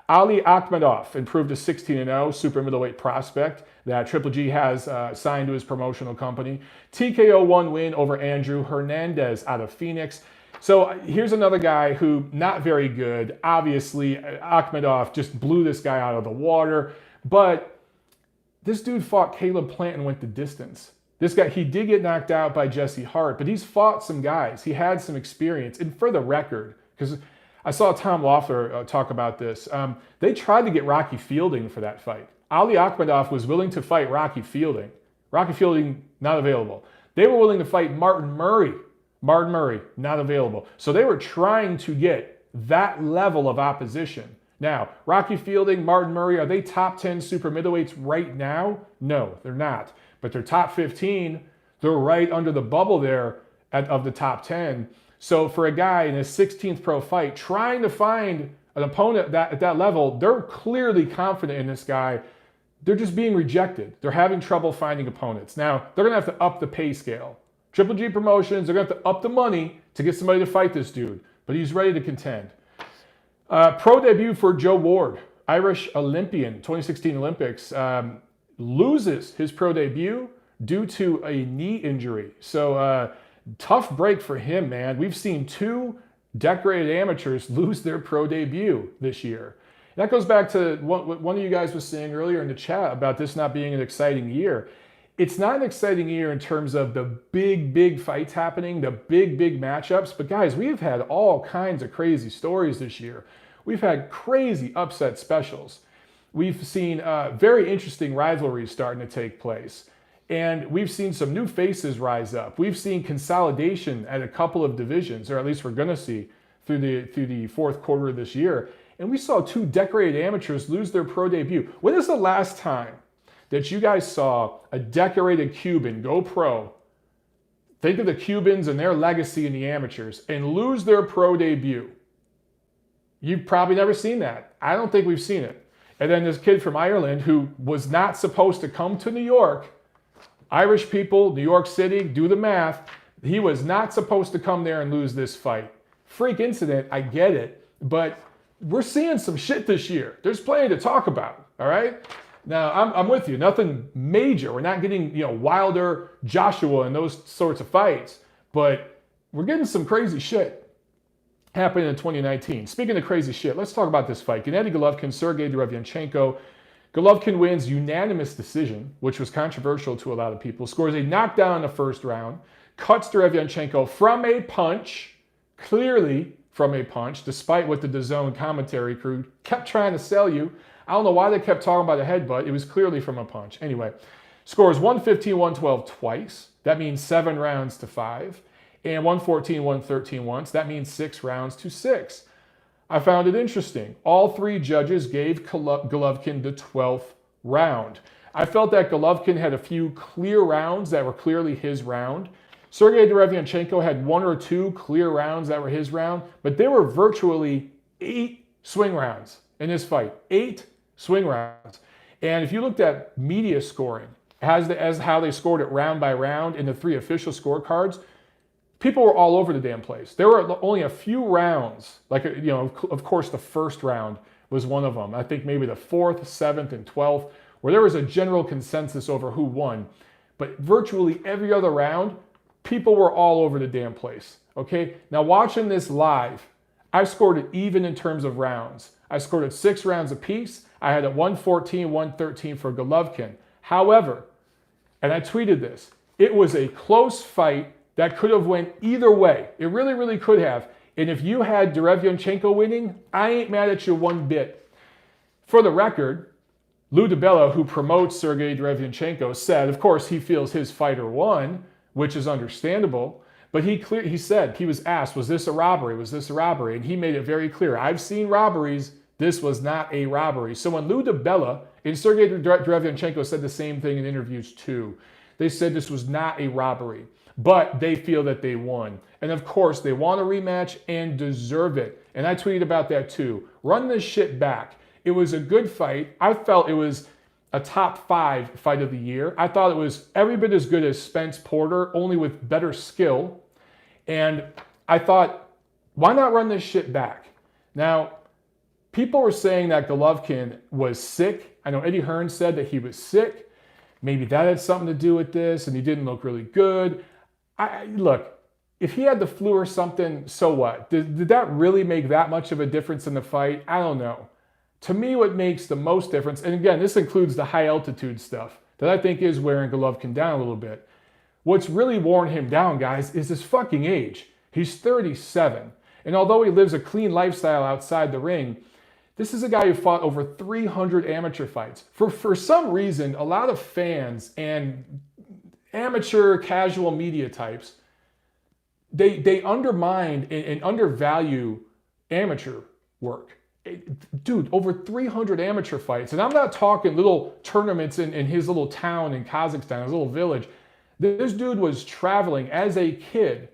Ali Akhmedov improved to 16-0, super middleweight prospect that Triple G has signed to his promotional company. TKO 1 win over Andrew Hernandez out of Phoenix. So here's another guy who not very good. Obviously, Akhmedov just blew this guy out of the water. But this dude fought Caleb Plant and went the distance. This guy, he did get knocked out by Jesse Hart, but he's fought some guys. He had some experience. And for the record, because I saw Tom Loeffler talk about this, they tried to get Rocky Fielding for that fight. Ali Akhmedov was willing to fight Rocky Fielding. Rocky Fielding, not available. They were willing to fight Martin Murray. Martin Murray, not available. So they were trying to get that level of opposition. Now, Rocky Fielding, Martin Murray, are they top 10 super middleweights right now? No, they're not. But they're top 15. They're right under the bubble there of the top 10. So for a guy in his 16th pro fight, trying to find an opponent at that level, they're clearly confident in this guy. They're just being rejected. They're having trouble finding opponents. Now, they're going to have to up the pay scale. Triple G Promotions, they're going to have to up the money to get somebody to fight this dude. But he's ready to contend. Pro debut for Joe Ward, Irish Olympian, 2016 Olympics, loses his pro debut due to a knee injury. So tough break for him, man. We've seen 2 decorated amateurs lose their pro debut this year. And that goes back to what one of you guys was saying earlier in the chat about this not being an exciting year. It's not an exciting year in terms of the big fights happening, the big matchups. But guys, we've had all kinds of crazy stories this year. We've had crazy upset specials. We've seen very interesting rivalries starting to take place. And we've seen some new faces rise up. We've seen consolidation at a couple of divisions, or at least we're going to see through the fourth quarter of this year. And we saw 2 decorated amateurs lose their pro debut. When is the last time that you guys saw a decorated Cuban go pro, think of the Cubans and their legacy in the amateurs, and lose their pro debut? You've probably never seen that. I don't think we've seen it. And then this kid from Ireland who was not supposed to come to New York, Irish people, New York City, do the math, he was not supposed to come there and lose this fight. Freak incident, I get it, but we're seeing some shit this year. There's plenty to talk about, all right? Now, I'm with you. Nothing major. We're not getting, Wilder, Joshua, and those sorts of fights. But we're getting some crazy shit happening in 2019. Speaking of crazy shit, let's talk about this fight. Gennady Golovkin, Sergiy Derevyanchenko. Golovkin wins unanimous decision, which was controversial to a lot of people. Scores a knockdown in the first round. Cuts Derevyanchenko from a punch. Clearly from a punch, despite what the DAZN commentary crew kept trying to sell you. I don't know why they kept talking about a headbutt. It was clearly from a punch. Anyway, scores 115-112 twice. That means 7 rounds to 5. And 114-113 once. That means 6 rounds to 6. I found it interesting. All 3 judges gave Golovkin the 12th round. I felt that Golovkin had a few clear rounds that were clearly his round. Sergiy Derevyanchenko had 1 or 2 clear rounds that were his round, but there were virtually 8 swing rounds in this fight. 8 swing rounds. And if you looked at media scoring, as how they scored it round by round in the 3 official scorecards, people were all over the damn place. There were only a few rounds, of course the first round was one of them. I think maybe the 4th, 7th, and 12th, where there was a general consensus over who won. But virtually every other round, people were all over the damn place, okay? Now watching this live, I scored it even in terms of rounds. I scored it 6 rounds apiece. I had it 114-113 for Golovkin. However, and I tweeted this, it was a close fight that could have went either way. It really could have. And if you had Derevyanchenko winning, I ain't mad at you one bit. For the record, Lou DiBella, who promotes Sergiy Derevyanchenko, said, of course, he feels his fighter won, which is understandable. But he said, he was asked, was this a robbery? Was this a robbery? And he made it very clear. I've seen robberies. This was not a robbery. So when Lou DiBella and Sergiy Derevyanchenko said the same thing in interviews too, they said this was not a robbery, but they feel that they won. And of course, they want a rematch and deserve it. And I tweeted about that too. Run this shit back. It was a good fight. I felt it was a top 5 fight of the year. I thought it was every bit as good as Spence Porter, only with better skill. And I thought, why not run this shit back? Now, people were saying that Golovkin was sick. I know Eddie Hearn said that he was sick. Maybe that had something to do with this, and he didn't look really good. Look, if he had the flu or something, so what? Did that really make that much of a difference in the fight? I don't know. To me, what makes the most difference, and again, this includes the high altitude stuff that I think is wearing Golovkin down a little bit. What's really worn him down, guys, is his fucking age. He's 37. And although he lives a clean lifestyle outside the ring, this is a guy who fought over 300 amateur fights. For some reason, a lot of fans and amateur casual media types, they undermine and undervalue amateur work. Dude, over 300 amateur fights. And I'm not talking little tournaments in his little town in Kazakhstan, his little village. This dude was traveling as a kid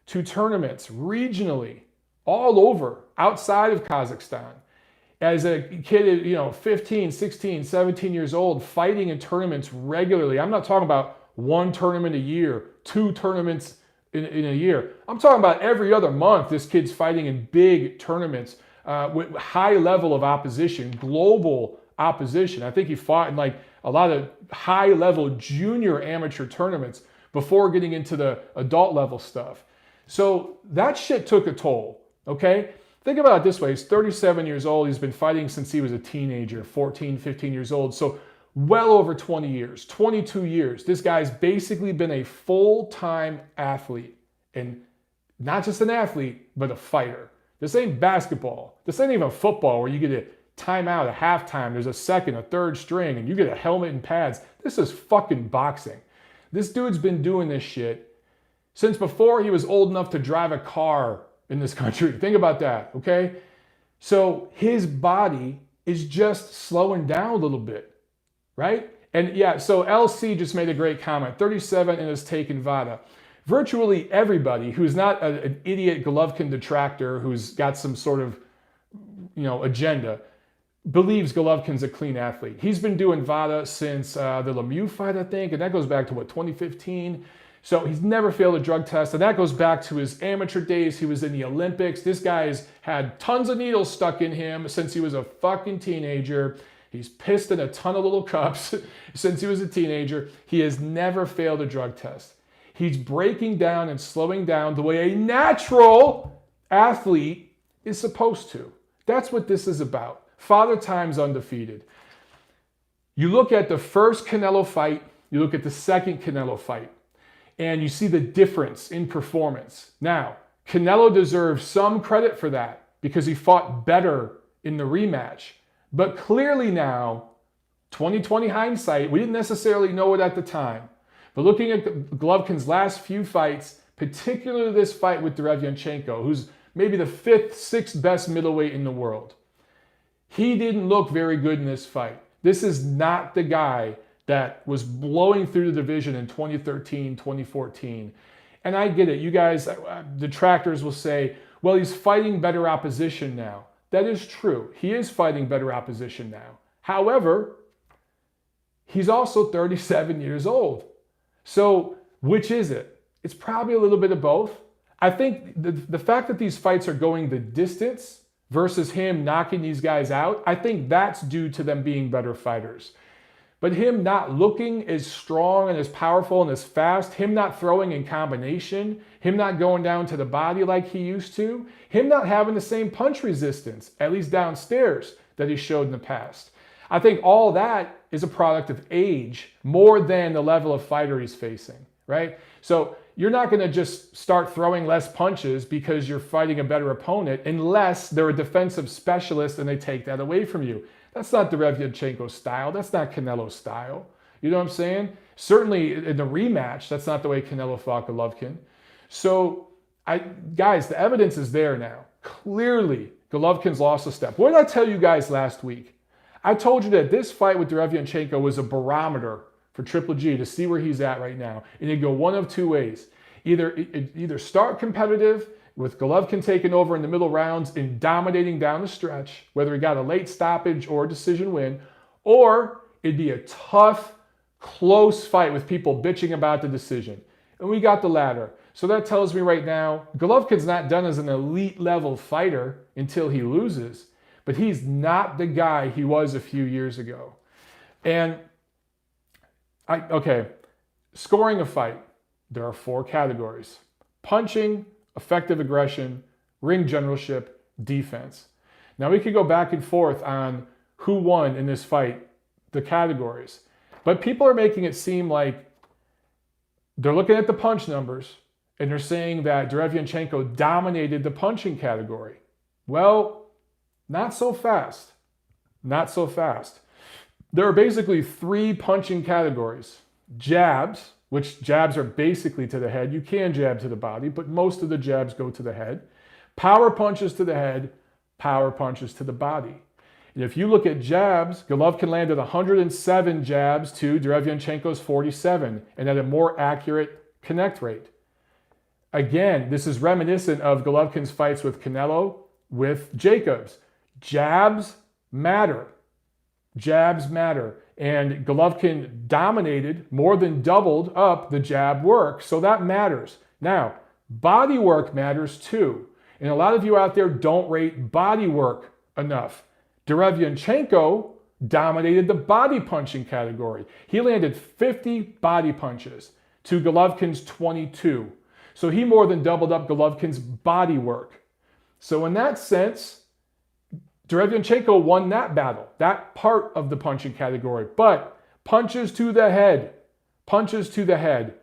to tournaments regionally all over outside of Kazakhstan. As a kid, 15, 16, 17 years old, fighting in tournaments regularly. I'm not talking about one tournament a year, two tournaments in a year. I'm talking about every other month, this kid's fighting in big tournaments with high level of opposition, global opposition. I think he fought in like a lot of high level junior amateur tournaments before getting into the adult level stuff. So that shit took a toll, okay? Think about it this way. He's 37 years old. He's been fighting since he was a teenager, 14, 15 years old. So well over 20 years, 22 years. This guy's basically been a full-time athlete. And not just an athlete, but a fighter. This ain't basketball. This ain't even football where you get a timeout at halftime. There's a second, a third string, and you get a helmet and pads. This is fucking boxing. This dude's been doing this shit since before he was old enough to drive a car in this country. Think about that, okay? So his body is just slowing down a little bit, right? And yeah, so LC just made a great comment. 37 and has taken VADA. Virtually everybody who's not an idiot Golovkin detractor who's got some sort of, agenda believes Golovkin's a clean athlete. He's been doing VADA since the Lemieux fight, I think, and that goes back to, 2015? So he's never failed a drug test, and that goes back to his amateur days. He was in the Olympics. This guy's had tons of needles stuck in him since he was a fucking teenager. He's pissed in a ton of little cups since he was a teenager. He has never failed a drug test. He's breaking down and slowing down the way a natural athlete is supposed to. That's what this is about. Father Time's undefeated. You look at the first Canelo fight, you look at the second Canelo fight, and you see the difference in performance. Now, Canelo deserves some credit for that because he fought better in the rematch. But clearly now, 2020 hindsight, we didn't necessarily know it at the time. But looking at Golovkin's last few fights, particularly this fight with Derevyanchenko, who's maybe the 5th, 6th best middleweight in the world, he didn't look very good in this fight. This is not the guy that was blowing through the division in 2013, 2014. And I get it. You guys, detractors will say, well, he's fighting better opposition now. That is true. He is fighting better opposition now. However, he's also 37 years old. So which is it? It's probably a little bit of both. I think the fact that these fights are going the distance versus him knocking these guys out, I think that's due to them being better fighters. But him not looking as strong and as powerful and as fast, him not throwing in combination, him not going down to the body like he used to, him not having the same punch resistance, at least downstairs, that he showed in the past. I think all that is a product of age more than the level of fighter he's facing, right? So you're not going to just start throwing less punches because you're fighting a better opponent unless they're a defensive specialist and they take that away from you. That's not Derevyanchenko's style. That's not Canelo's style. You know what I'm saying? Certainly in the rematch, that's not the way Canelo fought Golovkin. So, guys, the evidence is there now. Clearly, Golovkin's lost a step. What did I tell you guys last week? I told you that this fight with Derevyanchenko was a barometer for Triple G to see where he's at right now. And it'd go one of two ways. Either start competitive with Golovkin taking over in the middle rounds and dominating down the stretch, whether he got a late stoppage or a decision win, or it'd be a tough, close fight with people bitching about the decision. And we got the latter. So that tells me right now, Golovkin's not done as an elite level fighter until he loses, but he's not the guy he was a few years ago. And scoring a fight, there are 4 categories: punching, effective aggression, ring generalship, defense. Now we could go back and forth on who won in this fight, the categories, but people are making it seem like they're looking at the punch numbers and they're saying that Derevyanchenko dominated the punching category. Well, not so fast. Not so fast. There are basically 3 punching categories: jabs, which jabs are basically to the head. You can jab to the body, but most of the jabs go to the head. Power punches to the head, power punches to the body. And if you look at jabs, Golovkin landed 107 jabs to Derevyanchenko's 47, and at a more accurate connect rate. Again, this is reminiscent of Golovkin's fights with Canelo, with Jacobs. Jabs matter. Jabs matter. And Golovkin dominated, more than doubled up the jab work, so that matters. Now, body work matters too. And a lot of you out there don't rate body work enough. Derevyanchenko dominated the body punching category. He landed 50 body punches to Golovkin's 22. So he more than doubled up Golovkin's body work. So in that sense, Derevyanchenko won that battle, that part of the punching category. But punches to the head, punches to the head.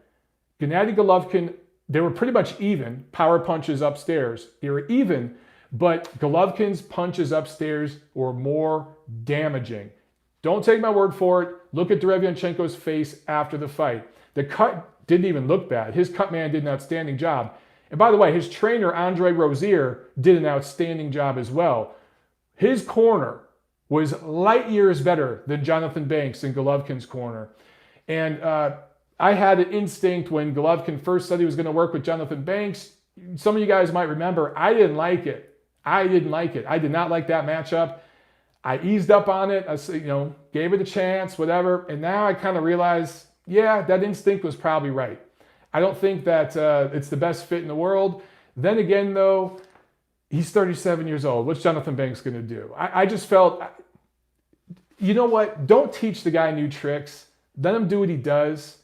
Gennady Golovkin, they were pretty much even. Power punches upstairs, they were even. But Golovkin's punches upstairs were more damaging. Don't take my word for it. Look at Derevyanchenko's face after the fight. The cut didn't even look bad. His cut man did an outstanding job. And by the way, his trainer, Andre Rozier, did an outstanding job as well. His corner was light years better than Jonathan Banks in Golovkin's corner. And I had an instinct when Golovkin first said he was going to work with Jonathan Banks. Some of you guys might remember, I didn't like it. I didn't like it. I did not like that matchup. I eased up on it. I gave it a chance, whatever. And now I kind of realize, yeah, that instinct was probably right. I don't think that it's the best fit in the world. Then again, though, he's 37 years old. What's Jonathan Banks going to do? I just felt, you know what? Don't teach the guy new tricks. Let him do what he does,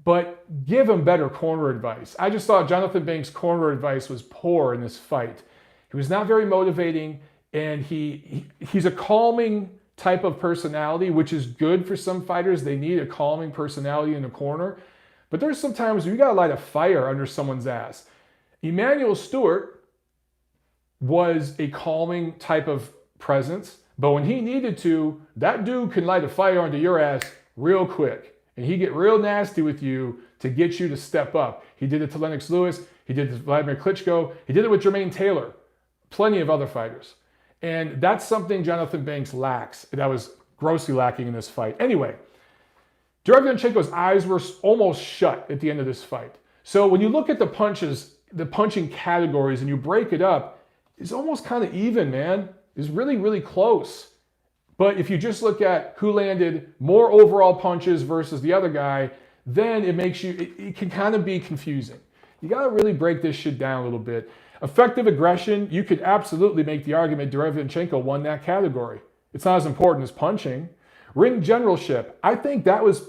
but give him better corner advice. I just thought Jonathan Banks' corner advice was poor in this fight. He was not very motivating, and he's a calming type of personality, which is good for some fighters. They need a calming personality in the corner. But there's some times where you got to light a fire under someone's ass. Emmanuel Stewart was a calming type of presence, but when he needed to, that dude can light a fire under your ass real quick. And he get real nasty with you to get you to step up. He did it to Lennox Lewis. He did it to Vladimir Klitschko. He did it with Jermaine Taylor. Plenty of other fighters. And that's something Jonathan Banks lacks. That was grossly lacking in this fight. Anyway, Derevyanchenko's eyes were almost shut at the end of this fight. So when you look at the punches, the punching categories, and you break it up, it's almost kind of even, man. It's really, really close. But if you just look at who landed more overall punches versus the other guy, then it makes you, it can kind of be confusing. You got to really break this shit down a little bit. Effective aggression, you could absolutely make the argument Derevyanchenko won that category. It's not as important as punching. Ring generalship, I think that was,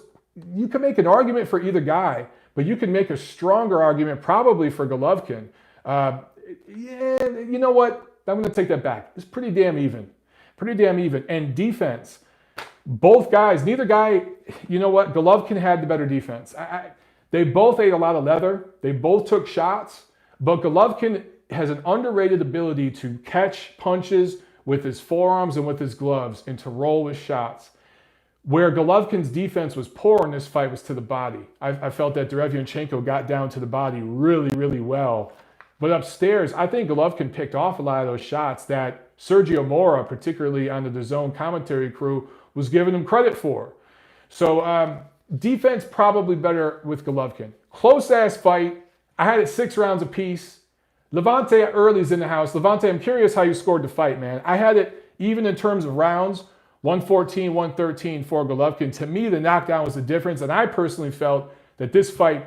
you can make an argument for either guy, but you can make a stronger argument probably for Golovkin. Yeah, you know what? I'm going to take that back. It's pretty damn even. Pretty damn even. And defense, both guys, neither guy, you know what? Golovkin had the better defense. They both ate a lot of leather. They both took shots, but Golovkin has an underrated ability to catch punches with his forearms and with his gloves and to roll with shots. Where Golovkin's defense was poor in this fight was to the body. I felt that Derevyanchenko got down to the body really, really well. But upstairs, I think Golovkin picked off a lot of those shots that Sergio Mora, particularly on the DAZN commentary crew, was giving him credit for. So defense probably better with Golovkin. Close-ass fight. I had it 6 rounds apiece. Levante early's in the house. Levante, I'm curious how you scored the fight, man. I had it even in terms of rounds, 114, 113 for Golovkin. To me, the knockdown was the difference, and I personally felt that this fight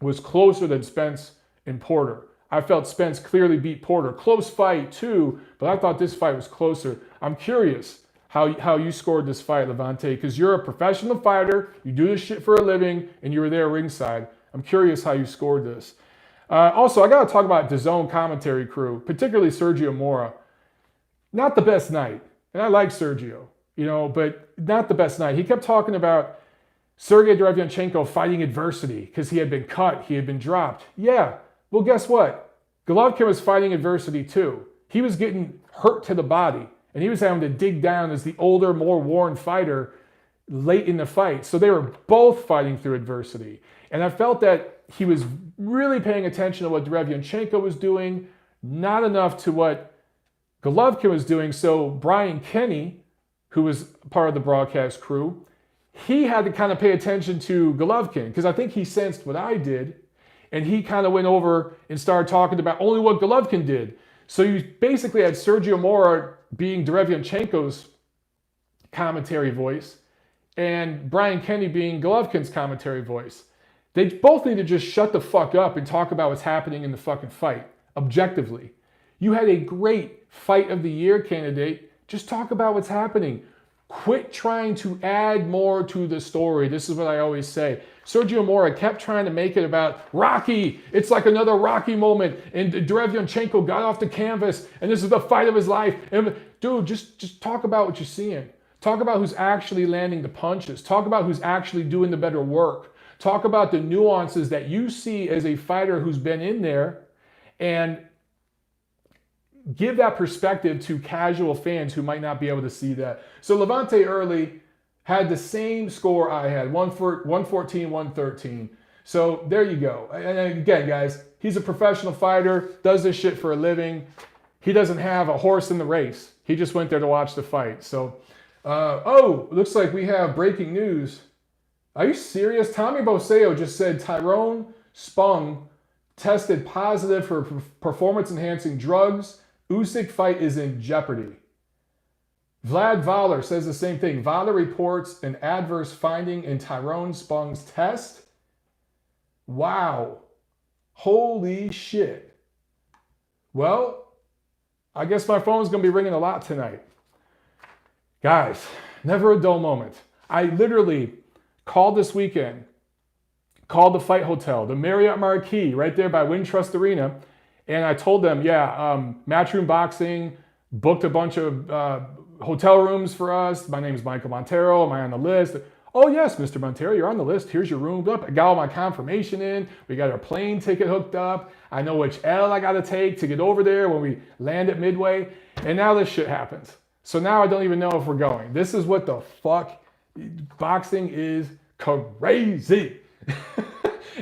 was closer than Spence and Porter. I felt Spence clearly beat Porter. Close fight, too, but I thought this fight was closer. I'm curious how you scored this fight, Levante, because you're a professional fighter, you do this shit for a living, and you were there ringside. I'm curious how you scored this. Also, I got to talk about DAZN commentary crew, particularly Sergio Mora. Not the best night. And I like Sergio, but not the best night. He kept talking about Sergiy Derevyanchenko fighting adversity because he had been cut, he had been dropped. Yeah, well, guess what? Golovkin was fighting adversity too. He was getting hurt to the body, and he was having to dig down as the older, more worn fighter late in the fight. So they were both fighting through adversity. And I felt that he was really paying attention to what Derevyanchenko was doing, not enough to what Golovkin was doing. So Brian Kenny, who was part of the broadcast crew, he had to kind of pay attention to Golovkin because I think he sensed what I did. And he kind of went over and started talking about only what Golovkin did. So you basically had Sergio Mora being Derevyanchenko's commentary voice and Brian Kenny being Golovkin's commentary voice. They both need to just shut the fuck up and talk about what's happening in the fucking fight, objectively. You had a great fight of the year candidate. Just talk about what's happening. Quit trying to add more to the story. This is what I always say. Sergio Mora kept trying to make it about Rocky. It's like another Rocky moment. And Derevyanchenko got off the canvas and this is the fight of his life. And dude, just talk about what you're seeing. Talk about who's actually landing the punches. Talk about who's actually doing the better work. Talk about the nuances that you see as a fighter who's been in there and give that perspective to casual fans who might not be able to see that. So Levante Early had the same score I had, 114, 113. So there you go. And again, guys, he's a professional fighter, does this shit for a living. He doesn't have a horse in the race. He just went there to watch the fight. So, looks like we have breaking news. Are you serious? Tommy Boseo just said Tyrone Spong tested positive for performance-enhancing drugs. Usyk fight is in jeopardy. Vlad Valer says the same thing. Valer reports an adverse finding in Tyrone Spong's test. Wow. Holy shit. Well, I guess my phone's going to be ringing a lot tonight. Guys, never a dull moment. I literally called this weekend, called the Fight Hotel, the Marriott Marquis right there by Wintrust Arena, and I told them, Matchroom Boxing booked a bunch of hotel rooms for us. My name is Michael Montero. Am I on the list? Oh, yes, Mr. Montero, you're on the list. Here's your room. I got all my confirmation in. We got our plane ticket hooked up. I know which L I got to take to get over there when we land at Midway. And now this shit happens. So now I don't even know if we're going. This is what the fuck. Boxing is crazy.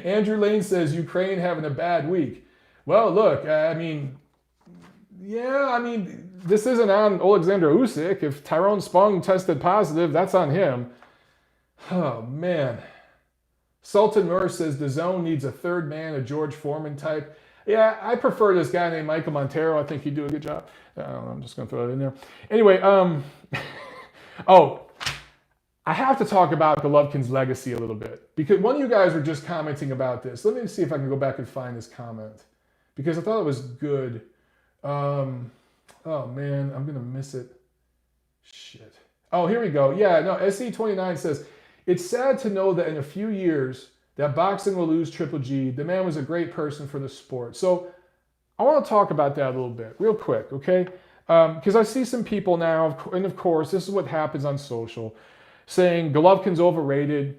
Andrew Lane says Ukraine having a bad week. Well, look, this isn't on Alexander Usyk. If Tyrone Spong tested positive, that's on him. Oh, man. Sultan Mur says the zone needs a third man, a George Foreman type. Yeah, I prefer this guy named Michael Montero. I think he'd do a good job. I'm just going to throw that in there. Anyway, I have to talk about Golovkin's legacy a little bit because one of you guys were just commenting about this. Let me see if I can go back and find this comment because I thought it was good. Oh man, I'm going to miss it. Shit. Oh, here we go. Yeah, no, SE29 says, it's sad to know that in a few years that boxing will lose Triple G. The man was a great person for the sport. So I want to talk about that a little bit real quick, okay? Because I see some people now, and of course, this is what happens on social, saying Golovkin's overrated.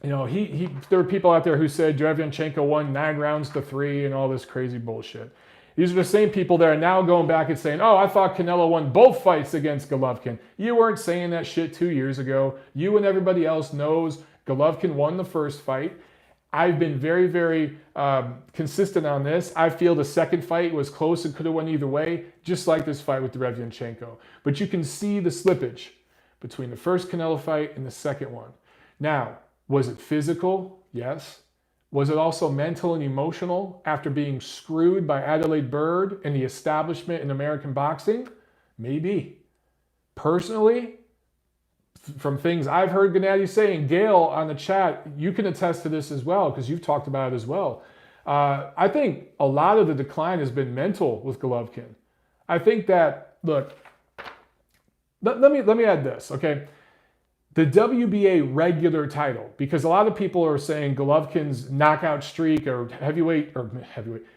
You know, there were people out there who said Derevyanchenko won 9 rounds to 3 and all this crazy bullshit. These are the same people that are now going back and saying, oh, I thought Canelo won both fights against Golovkin. You weren't saying that shit 2 years ago. You and everybody else knows Golovkin won the first fight. I've been very, very consistent on this. I feel the second fight was close and could have went either way, just like this fight with Derevyanchenko. But you can see the slippage between the first Canelo fight and the second one. Now, was it physical? Yes. Was it also mental and emotional after being screwed by Adelaide Byrd and the establishment in American boxing? Maybe. Personally, from things I've heard Gennady say, and Gail on the chat, you can attest to this as well because you've talked about it as well. I think a lot of the decline has been mental with Golovkin. I think that, look, let me add this, okay? The WBA regular title, because a lot of people are saying Golovkin's knockout streak or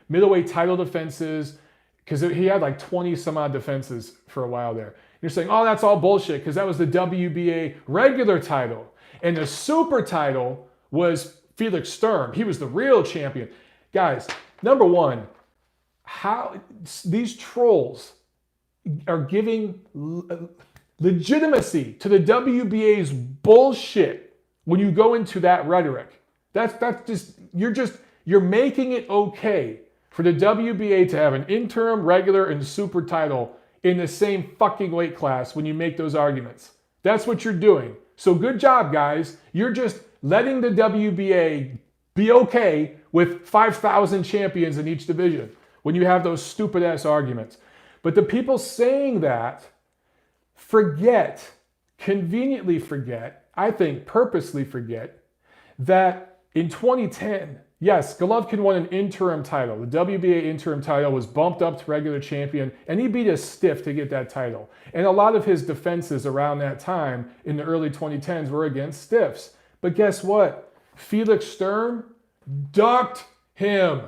middleweight title defenses, because he had like 20 some odd defenses for a while there. You're saying, oh, that's all bullshit because that was the WBA regular title. And the super title was Felix Sturm. He was the real champion. Guys, number one, how these trolls are giving legitimacy to the WBA's bullshit when you go into that rhetoric. You're making it okay for the WBA to have an interim, regular, and super title in the same fucking weight class when you make those arguments. That's what you're doing. So good job, guys. You're just letting the WBA be okay with 5,000 champions in each division when you have those stupid-ass arguments. But the people saying that conveniently forget, I think purposely forget, that in 2010, yes, Golovkin won an interim title. The WBA interim title was bumped up to regular champion, and he beat a stiff to get that title. And a lot of his defenses around that time in the early 2010s were against stiffs. But guess what? Felix Sturm ducked him.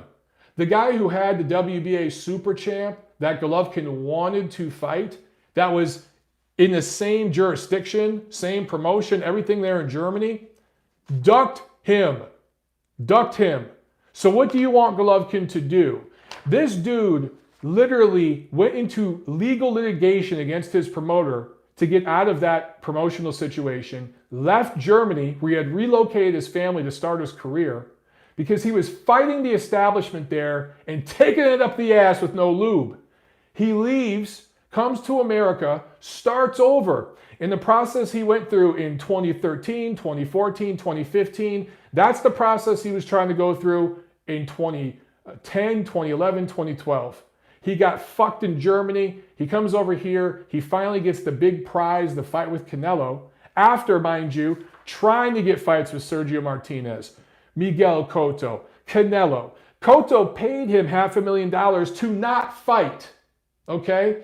The guy who had the WBA super champ that Golovkin wanted to fight, that was in the same jurisdiction, same promotion, everything there in Germany, ducked him. So what do you want Golovkin to do? This dude literally went into legal litigation against his promoter to get out of that promotional situation, left Germany, where he had relocated his family to start his career, because he was fighting the establishment there and taking it up the ass with no lube. He leaves, comes to America, starts over. In the process he went through in 2013, 2014, 2015, that's the process he was trying to go through in 2010, 2011, 2012. He got fucked in Germany. He comes over here. He finally gets the big prize, the fight with Canelo, after, mind you, trying to get fights with Sergio Martinez, Miguel Cotto, Canelo. Cotto paid him $500,000 to not fight, okay?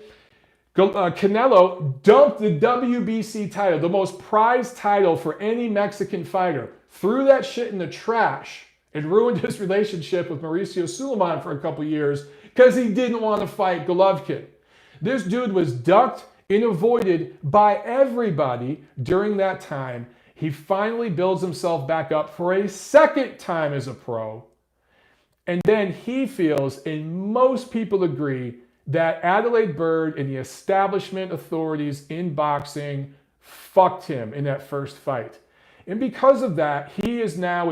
Canelo dumped the WBC title, the most prized title for any Mexican fighter, threw that shit in the trash and ruined his relationship with Mauricio Suleiman for a couple years because he didn't want to fight Golovkin. This dude was ducked and avoided by everybody during that time. He finally builds himself back up for a second time as a pro. And then he feels, and most people agree, that Adelaide Byrd and the establishment authorities in boxing fucked him in that first fight. And because of that, he is now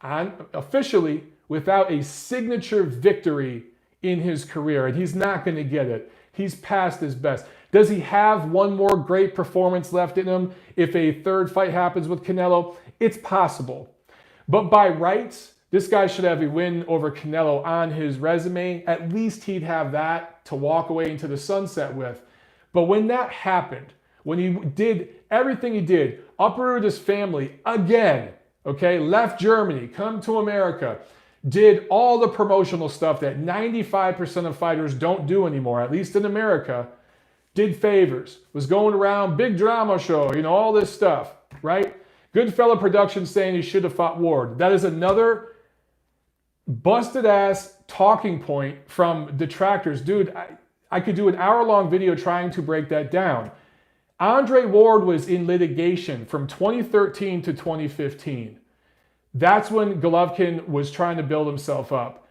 officially without a signature victory in his career. And he's not going to get it. He's past his best. Does he have one more great performance left in him if a third fight happens with Canelo? It's possible. But by rights, this guy should have a win over Canelo on his resume. At least he'd have that to walk away into the sunset with. But when that happened, when he did everything he did, uprooted his family again, okay, left Germany, come to America, did all the promotional stuff that 95% of fighters don't do anymore, at least in America, did favors, was going around, big drama show, all this stuff, right? Goodfella Productions saying he should have fought Ward. That is another busted ass talking point from detractors. Dude, I could do an hour-long video trying to break that down. Andre Ward was in litigation from 2013 to 2015. That's when Golovkin was trying to build himself up.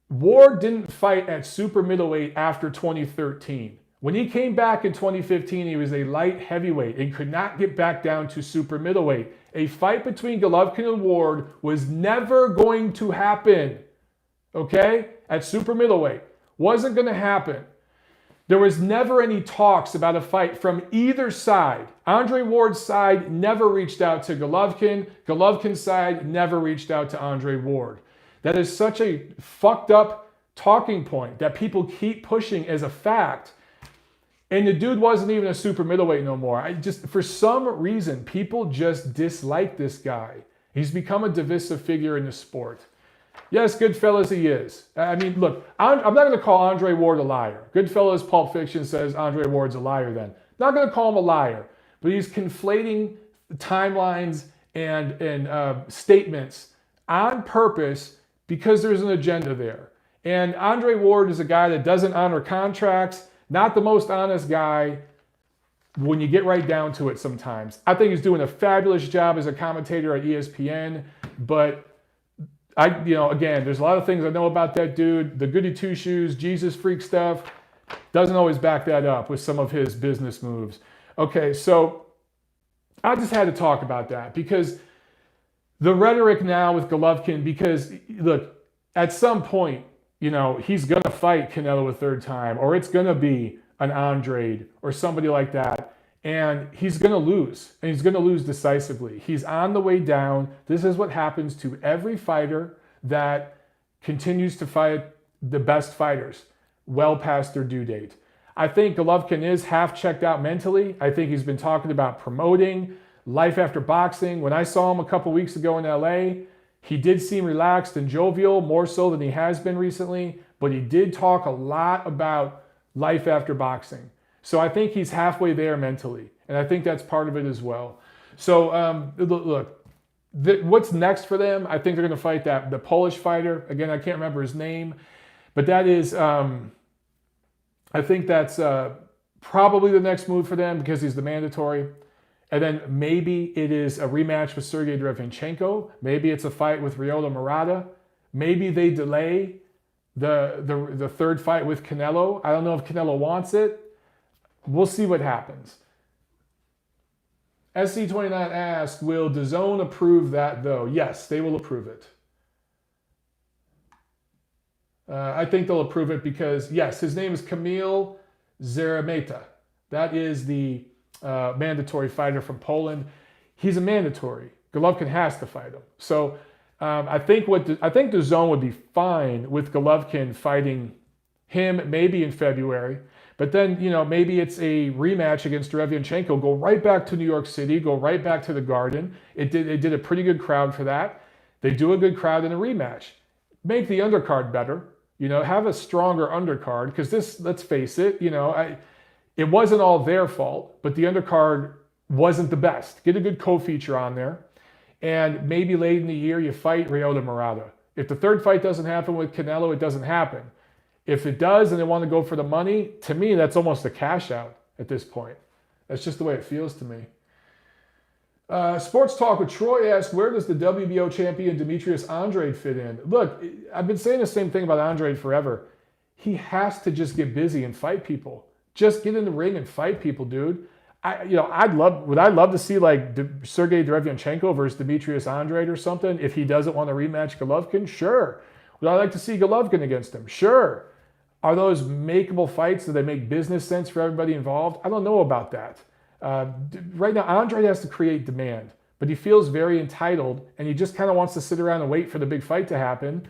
Ward didn't fight at super middleweight after 2013. When he came back in 2015, he was a light heavyweight and could not get back down to super middleweight. A fight between Golovkin and Ward was never going to happen, okay? At super middleweight. Wasn't going to happen. There was never any talks about a fight from either side. Andre Ward's side never reached out to Golovkin. Golovkin's side never reached out to Andre Ward. That is such a fucked up talking point that people keep pushing as a fact. And the dude wasn't even a super middleweight no more. For some reason, people just dislike this guy. He's become a divisive figure in the sport. Yes, Goodfellas he is. I mean, look, I'm not going to call Andre Ward a liar. Goodfellas Pulp Fiction says Andre Ward's a liar then. Not going to call him a liar, but he's conflating timelines and statements on purpose because there's an agenda there. And Andre Ward is a guy that doesn't honor contracts, not the most honest guy when you get right down to it sometimes. I think he's doing a fabulous job as a commentator at ESPN, but again, there's a lot of things I know about that dude. The goody two-shoes, Jesus freak stuff, doesn't always back that up with some of his business moves. Okay, so I just had to talk about that because The rhetoric now with Golovkin, because look, at some point, he's going to fight Canelo a third time, or it's going to be an Andrade or somebody like that. And he's going to lose, and he's going to lose decisively. He's on the way down. This is what happens to every fighter that continues to fight the best fighters well past their due date. I think Golovkin is half checked out mentally. I think he's been talking about promoting life after boxing. When I saw him a couple weeks ago in LA, he did seem relaxed and jovial, more so than he has been recently, but he did talk a lot about life after boxing. So I think he's halfway there mentally, and I think that's part of it as well. So look, what's next for them? I think they're going to fight the Polish fighter. Again, I can't remember his name, but that is, I think that's probably the next move for them because he's the mandatory. And then maybe it is a rematch with Sergiy Derevyanchenko. Maybe it's a fight with Ryota Murata. Maybe they delay the third fight with Canelo. I don't know if Canelo wants it. We'll see what happens. SC29 asked, will DAZN approve that though? Yes, they will approve it. I think they'll approve it because, yes, his name is Kamil Szeremeta. That is the mandatory fighter from Poland. He's a mandatory. Golovkin has to fight him. So I think DAZN would be fine with Golovkin fighting him maybe in February. But then, maybe it's a rematch against Derevyanchenko. Go right back to New York City. Go right back to the Garden. They did a pretty good crowd for that. They do a good crowd in a rematch. Make the undercard better. Have a stronger undercard. Because this, let's face it, it wasn't all their fault. But the undercard wasn't the best. Get a good co-feature on there. And maybe late in the year, you fight Ryota Murata. If the third fight doesn't happen with Canelo, it doesn't happen. If it does and they want to go for the money, to me, that's almost a cash out at this point. That's just the way it feels to me. Sports Talk with Troy asked, where does the WBO champion Demetrius Andrade fit in? Look, I've been saying the same thing about Andrade forever. He has to just get busy and fight people. Just get in the ring and fight people, dude. Would I love to see like Sergiy Derevyanchenko versus Demetrius Andrade or something if he doesn't want to rematch Golovkin? Sure. Would I like to see Golovkin against him? Sure. Are those makeable fights? Do they make business sense for everybody involved? I don't know about that. Right now, Andrade has to create demand, but he feels very entitled, and he just kind of wants to sit around and wait for the big fight to happen.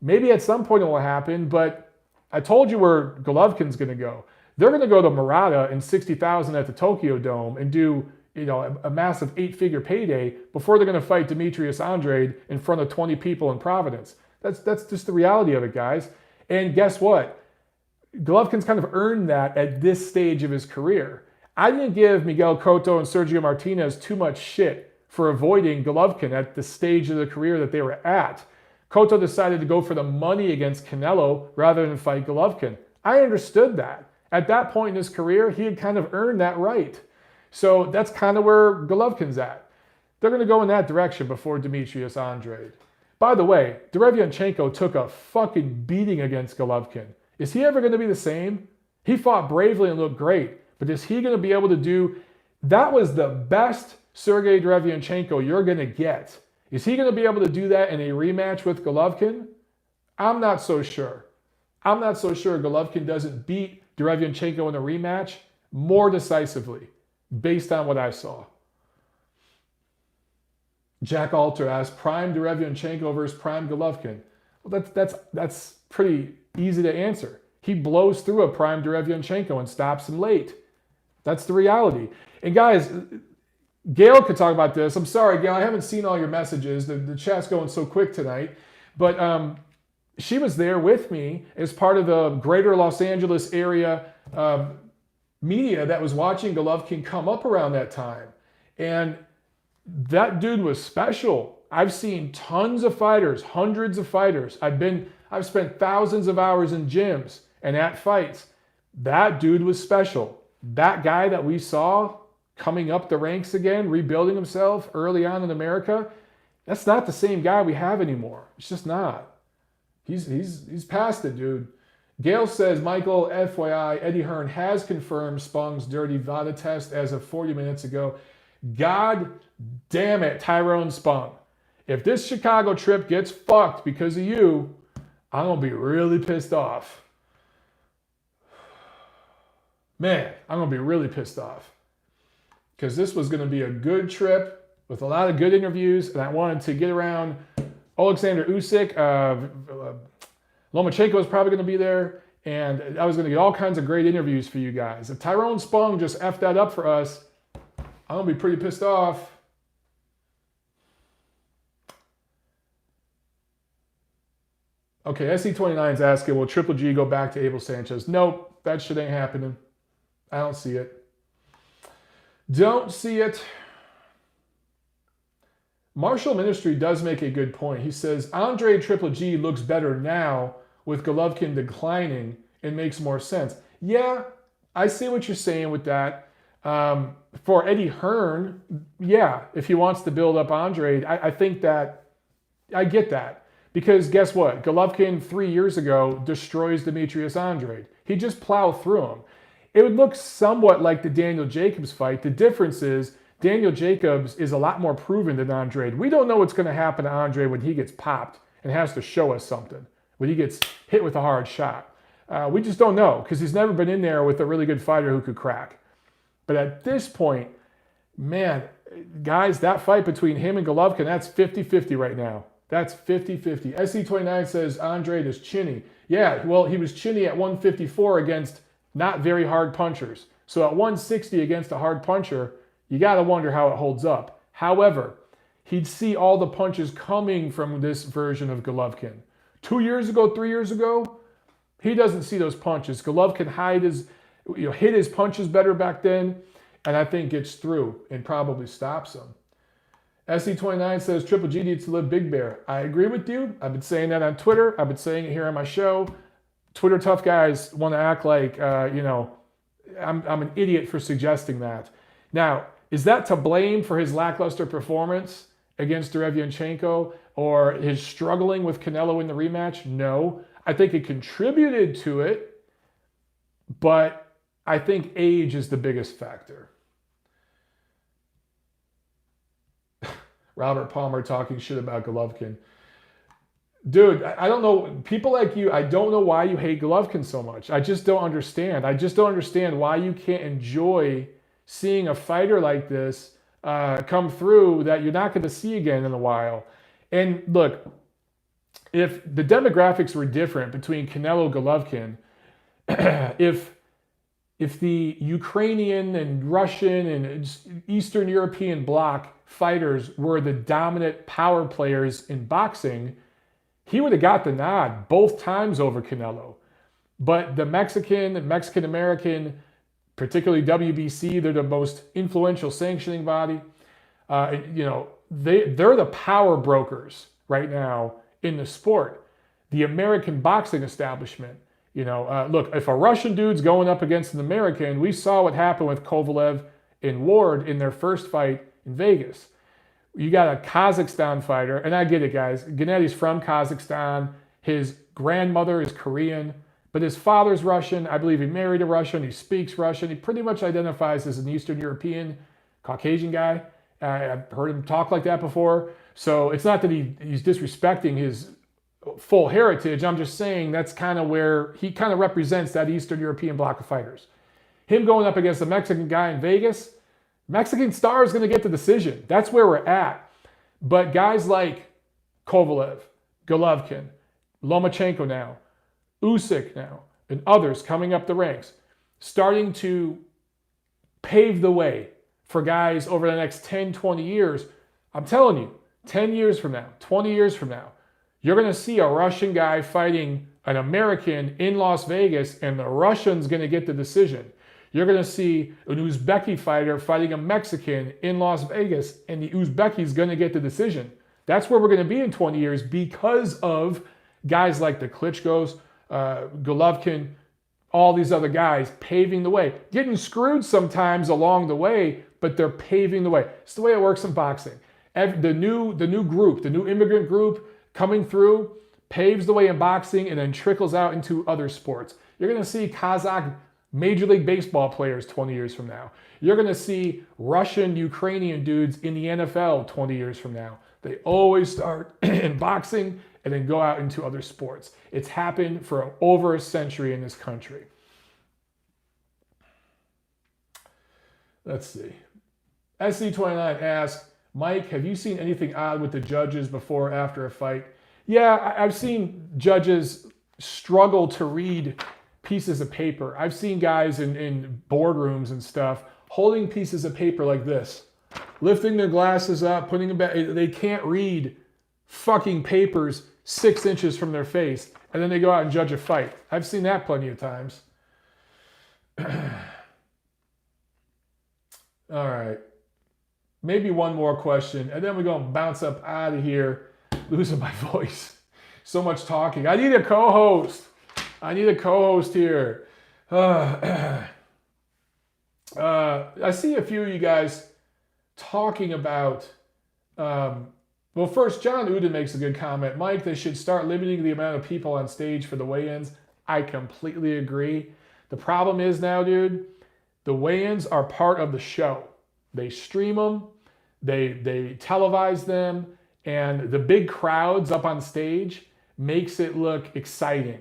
Maybe at some point it will happen, but I told you where Golovkin's going to go. They're going to go to Murata in 60,000 at the Tokyo Dome and do a massive 8-figure payday before they're going to fight Demetrius Andrade in front of 20 people in Providence. That's just the reality of it, guys. And guess what? Golovkin's kind of earned that at this stage of his career. I didn't give Miguel Cotto and Sergio Martinez too much shit for avoiding Golovkin at the stage of the career that they were at. Cotto decided to go for the money against Canelo rather than fight Golovkin. I understood that. At that point in his career, he had kind of earned that right. So that's kind of where Golovkin's at. They're going to go in that direction before Demetrius Andrade. By the way, Derevyanchenko took a fucking beating against Golovkin. Is he ever going to be the same? He fought bravely and looked great, but is he going to be able to do... That was the best Sergiy Derevyanchenko you're going to get. Is he going to be able to do that in a rematch with Golovkin? I'm not so sure. I'm not so sure Golovkin doesn't beat Derevyanchenko in a rematch more decisively, based on what I saw. Jack Alter asked, prime Derevyanchenko versus prime Golovkin. Well, that's pretty easy to answer. He blows through a prime Derevyanchenko and stops him late. That's the reality. And guys, Gail could talk about this. I'm sorry, Gail, I haven't seen all your messages. The chat's going so quick tonight. But she was there with me as part of the greater Los Angeles area media that was watching Golovkin come up around that time. And that dude was special. I've seen tons of fighters, hundreds of fighters. I've spent thousands of hours in gyms and at fights. That dude was special. That guy that we saw coming up the ranks again, rebuilding himself early on in America, that's not the same guy we have anymore. It's just not. He's past it, dude. Gail says, Michael, FYI, Eddie Hearn has confirmed Spong's dirty VADA test as of 40 minutes ago. God damn it, Tyrone Spong. if this Chicago trip gets fucked because of you, I'm going to be really pissed off. Man, I'm going to be really pissed off. Because this was going to be a good trip with a lot of good interviews, and I wanted to get around Alexander Usyk. Lomachenko was probably going to be there, and I was going to get all kinds of great interviews for you guys. If Tyrone Spong just effed that up for us, I'm going to be pretty pissed off. Okay, SC29 is asking, will Triple G go back to Abel Sanchez? Nope, that shit ain't happening. I don't see it. Don't see it. Marshall Ministry does make a good point. He says, Andre Triple G looks better now with Golovkin declining. It makes more sense. Yeah, I see what you're saying with that. For Eddie Hearn, yeah, if he wants to build up Andre, I think that, I get that. Because guess what? Golovkin 3 years ago destroys Demetrius Andrade. He just plowed through him. It would look somewhat like the Daniel Jacobs fight. The difference is Daniel Jacobs is a lot more proven than Andrade. We don't know what's going to happen to Andrade when he gets popped and has to show us something, when he gets hit with a hard shot. We just don't know because he's never been in there with a really good fighter who could crack. But at this point, man, guys, that fight between him and Golovkin, that's 50-50 right now. That's 50-50. SC29 says Andrade is chinny. Yeah, well, he was chinny at 154 against not very hard punchers. So at 160 against a hard puncher, you got to wonder how it holds up. However, he'd see all the punches coming from this version of Golovkin. 2 years ago, 3 years ago, he doesn't see those punches. Golovkin hit his punches better back then, and I think gets through and probably stops him. SC29 says Triple G needs to live Big Bear. I agree with you. I've been saying that on Twitter. I've been saying it here on my show. Twitter tough guys want to act like, I'm an idiot for suggesting that. Now, is that to blame for his lackluster performance against Derevyanchenko or his struggling with Canelo in the rematch? No. I think it contributed to it, but I think age is the biggest factor. Robert Palmer talking shit about Golovkin. Dude, I don't know. People like you, I don't know why you hate Golovkin so much. I just don't understand. I just don't understand why you can't enjoy seeing a fighter like this come through that you're not going to see again in a while. And look, if the demographics were different between Canelo Golovkin, if the Ukrainian and Russian and Eastern European bloc fighters were the dominant power players in boxing, he would have got the nod both times over Canelo. But the Mexican-American, particularly WBC, they're the most influential sanctioning body. They're the power brokers right now in the sport. The American boxing establishment. Look, if a Russian dude's going up against an American, we saw what happened with Kovalev and Ward in their first fight in Vegas. You got a Kazakhstan fighter, and I get it, guys. Gennady's from Kazakhstan. His grandmother is Korean, but his father's Russian. I believe he married a Russian. He speaks Russian. He pretty much identifies as an Eastern European, Caucasian guy. I've heard him talk like that before. So it's not that he's disrespecting his full heritage. I'm just saying that's kind of where he kind of represents that Eastern European bloc of fighters. Him going up against a Mexican guy in Vegas, Mexican star is going to get the decision. That's where we're at. But guys like Kovalev, Golovkin, Lomachenko now, Usyk now, and others coming up the ranks, starting to pave the way for guys over the next 10, 20 years. I'm telling you, 10 years from now, 20 years from now, you're going to see a Russian guy fighting an American in Las Vegas, and the Russian's going to get the decision. You're going to see an Uzbeki fighter fighting a Mexican in Las Vegas, and the Uzbeki's going to get the decision. That's where we're going to be in 20 years because of guys like the Klitschko's, Golovkin, all these other guys paving the way. Getting screwed sometimes along the way, but they're paving the way. It's the way it works in boxing. The new group, the new immigrant group coming through, paves the way in boxing and then trickles out into other sports. You're going to see Kazakh Major League Baseball players 20 years from now. You're going to see Russian, Ukrainian dudes in the NFL 20 years from now. They always start in boxing and then go out into other sports. It's happened for over a century in this country. Let's see. SC29 asks, Mike, have you seen anything odd with the judges before or after a fight? Yeah, I've seen judges struggle to read pieces of paper. I've seen guys in boardrooms and stuff holding pieces of paper like this, lifting their glasses up, putting them back. They can't read fucking papers 6 inches from their face, and then they go out and judge a fight. I've seen that plenty of times. All right. Maybe one more question, and then we're going to bounce up out of here, losing my voice. So much talking. I need a co-host. I need a co-host here. I see a few of you guys talking about, well, first, John Uden makes a good comment. Mike, they should start limiting the amount of people on stage for the weigh-ins. I completely agree. The problem is now, dude, the weigh-ins are part of the show. They stream them, they televise them, and the big crowds up on stage makes it look exciting.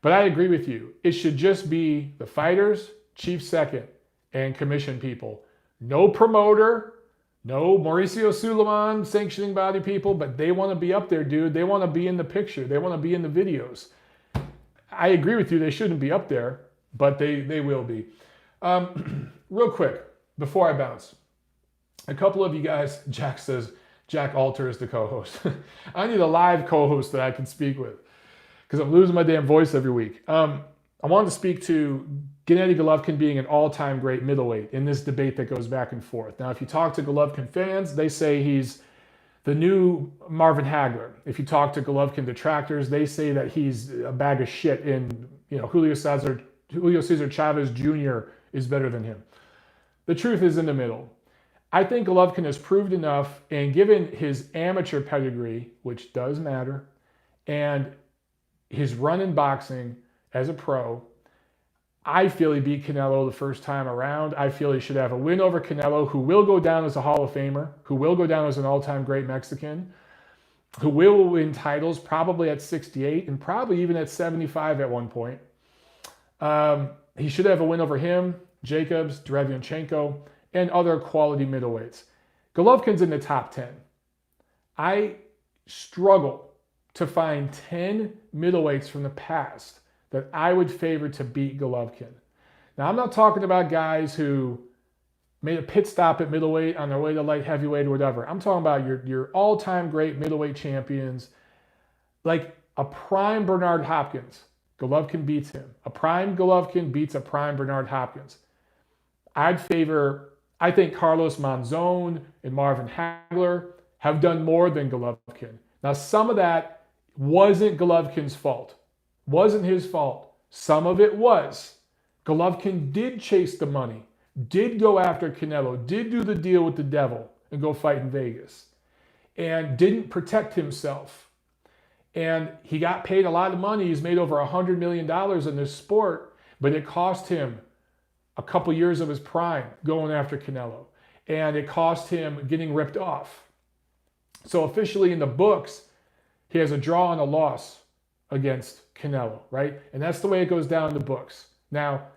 But I agree with you. It should just be the fighters, chief second, and commission people. No promoter, no Mauricio Suleiman sanctioning body people, but they want to be up there, dude. They want to be in the picture. They want to be in the videos. I agree with you. They shouldn't be up there, but they will be. Real quick, before I bounce, a couple of you guys, Jack says, Jack Alter is the co-host. I need a live co-host that I can speak with because I'm losing my damn voice every week. I wanted to speak to Gennady Golovkin being an all-time great middleweight in this debate that goes back and forth. Now, if you talk to Golovkin fans, they say he's the new Marvin Hagler. If you talk to Golovkin detractors, they say that he's a bag of shit and, Julio Cesar Chavez Jr. is better than him. The truth is in the middle. I think Golovkin has proved enough, and given his amateur pedigree, which does matter, and his run in boxing as a pro, I feel he beat Canelo the first time around. I feel he should have a win over Canelo, who will go down as a Hall of Famer, who will go down as an all-time great Mexican, who will win titles probably at 68 and probably even at 75 at one point. He should have a win over him, Jacobs, Derevyanchenko, and other quality middleweights. Golovkin's in the top 10. I struggle to find 10 middleweights from the past that I would favor to beat Golovkin. Now, I'm not talking about guys who made a pit stop at middleweight on their way to light heavyweight or whatever. I'm talking about your all-time great middleweight champions, like a prime Bernard Hopkins. Golovkin beats him. A prime Golovkin beats a prime Bernard Hopkins. I think Carlos Monzon and Marvin Hagler have done more than Golovkin. Now, some of that wasn't Golovkin's fault. Wasn't his fault. Some of it was. Golovkin did chase the money, did go after Canelo, did do the deal with the devil and go fight in Vegas, and didn't protect himself. And he got paid a lot of money. He's made over $100 million in this sport, but it cost him a couple years of his prime going after Canelo. And it cost him getting ripped off. So officially in the books, he has a draw and a loss against Canelo, right? And that's the way it goes down in the books. Now,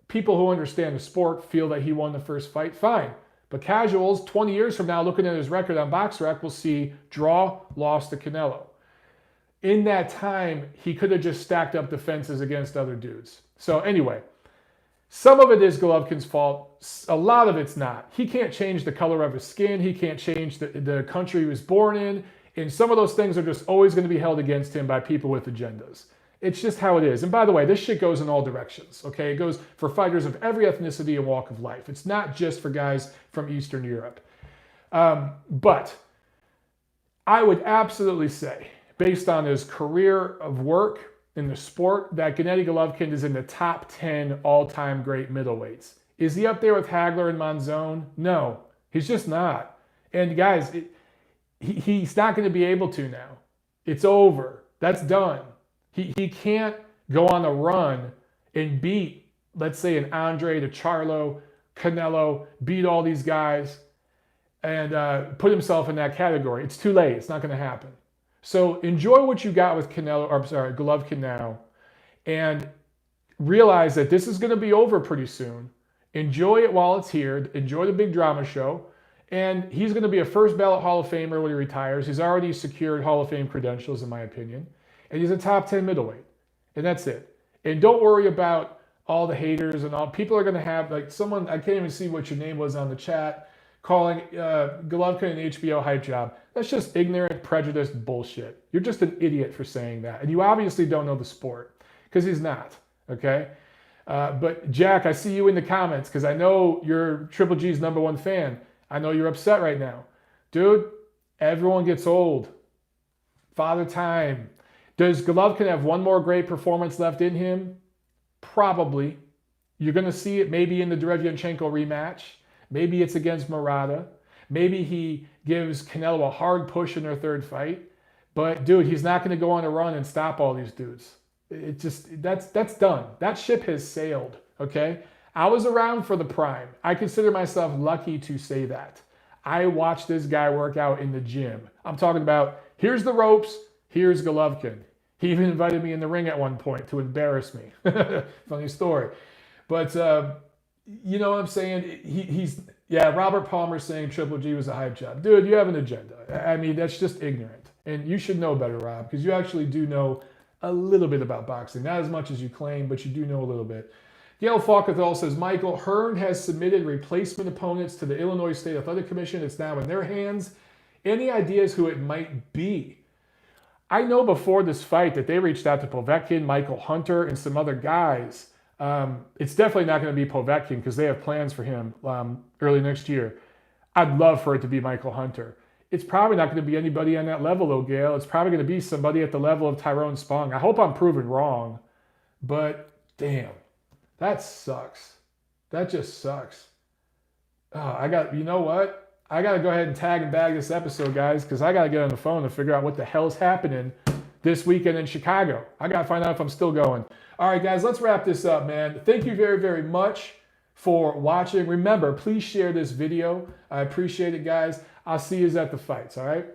people who understand the sport feel that he won the first fight, fine. But casuals, 20 years from now, looking at his record on BoxRec, will see draw, loss to Canelo. In that time, he could have just stacked up defenses against other dudes. So anyway, some of it is Golovkin's fault. A lot of it's not. He can't change the color of his skin. He can't change the country he was born in. And some of those things are just always going to be held against him by people with agendas. It's just how it is. And by the way, this shit goes in all directions, okay? It goes for fighters of every ethnicity and walk of life. It's not just for guys from Eastern Europe. But I would absolutely say, based on his career of work in the sport, that Gennady Golovkin is in the top 10 all-time great middleweights. Is he up there with Hagler and Monzon? No, he's just not. And guys, he's not going to be able to now. It's over. That's done. He can't go on a run and beat, let's say, an Andre, the Charlo, Canelo, beat all these guys, and put himself in that category. It's too late. It's not going to happen. So enjoy what you got with Golovkin now, and realize that this is going to be over pretty soon. Enjoy it while it's here. Enjoy the big drama show. And he's going to be a first ballot Hall of Famer when he retires. He's already secured Hall of Fame credentials, in my opinion. And he's a top 10 middleweight. And that's it. And don't worry about all the haters and all. People are going to have, like someone, I can't even see what your name was on the chat, calling Golovkin an HBO hype job. That's just ignorant, prejudiced bullshit. You're just an idiot for saying that. And you obviously don't know the sport, because he's not, okay? But Jack, I see you in the comments, because I know you're Triple G's #1 fan. I know you're upset right now. Dude, everyone gets old. Father time. Does Golovkin have one more great performance left in him? Probably. You're going to see it maybe in the Derevyanchenko rematch. Maybe it's against Murata. Maybe he gives Canelo a hard push in their third fight. But, dude, he's not going to go on a run and stop all these dudes. It just, that's done. That ship has sailed, okay? I was around for the prime. I consider myself lucky to say that. I watched this guy work out in the gym. I'm talking about, here's the ropes, here's Golovkin. He even invited me in the ring at one point to embarrass me. Funny story. But, you know what I'm saying? Yeah, Robert Palmer saying Triple G was a hype job. Dude, you have an agenda. I mean, that's just ignorant. And you should know better, Rob, because you actually do know a little bit about boxing. Not as much as you claim, but you do know a little bit. Gail Falkethal says, Michael, Hearn has submitted replacement opponents to the Illinois State Athletic Commission. It's now in their hands. Any ideas who it might be? I know before this fight that they reached out to Povetkin, Michael Hunter, and some other guys. It's definitely not going to be Povetkin because they have plans for him early next year. I'd love for it to be Michael Hunter. It's probably not going to be anybody on that level, though, Gail. It's probably going to be somebody at the level of Tyrone Spong. I hope I'm proven wrong, but damn. That sucks. That just sucks. Oh, you know what? I got to go ahead and tag and bag this episode, guys, because I got to get on the phone and figure out what the hell's happening this weekend in Chicago. I got to find out if I'm still going. All right, guys, let's wrap this up, man. Thank you very, very much for watching. Remember, please share this video. I appreciate it, guys. I'll see you at the fights, all right?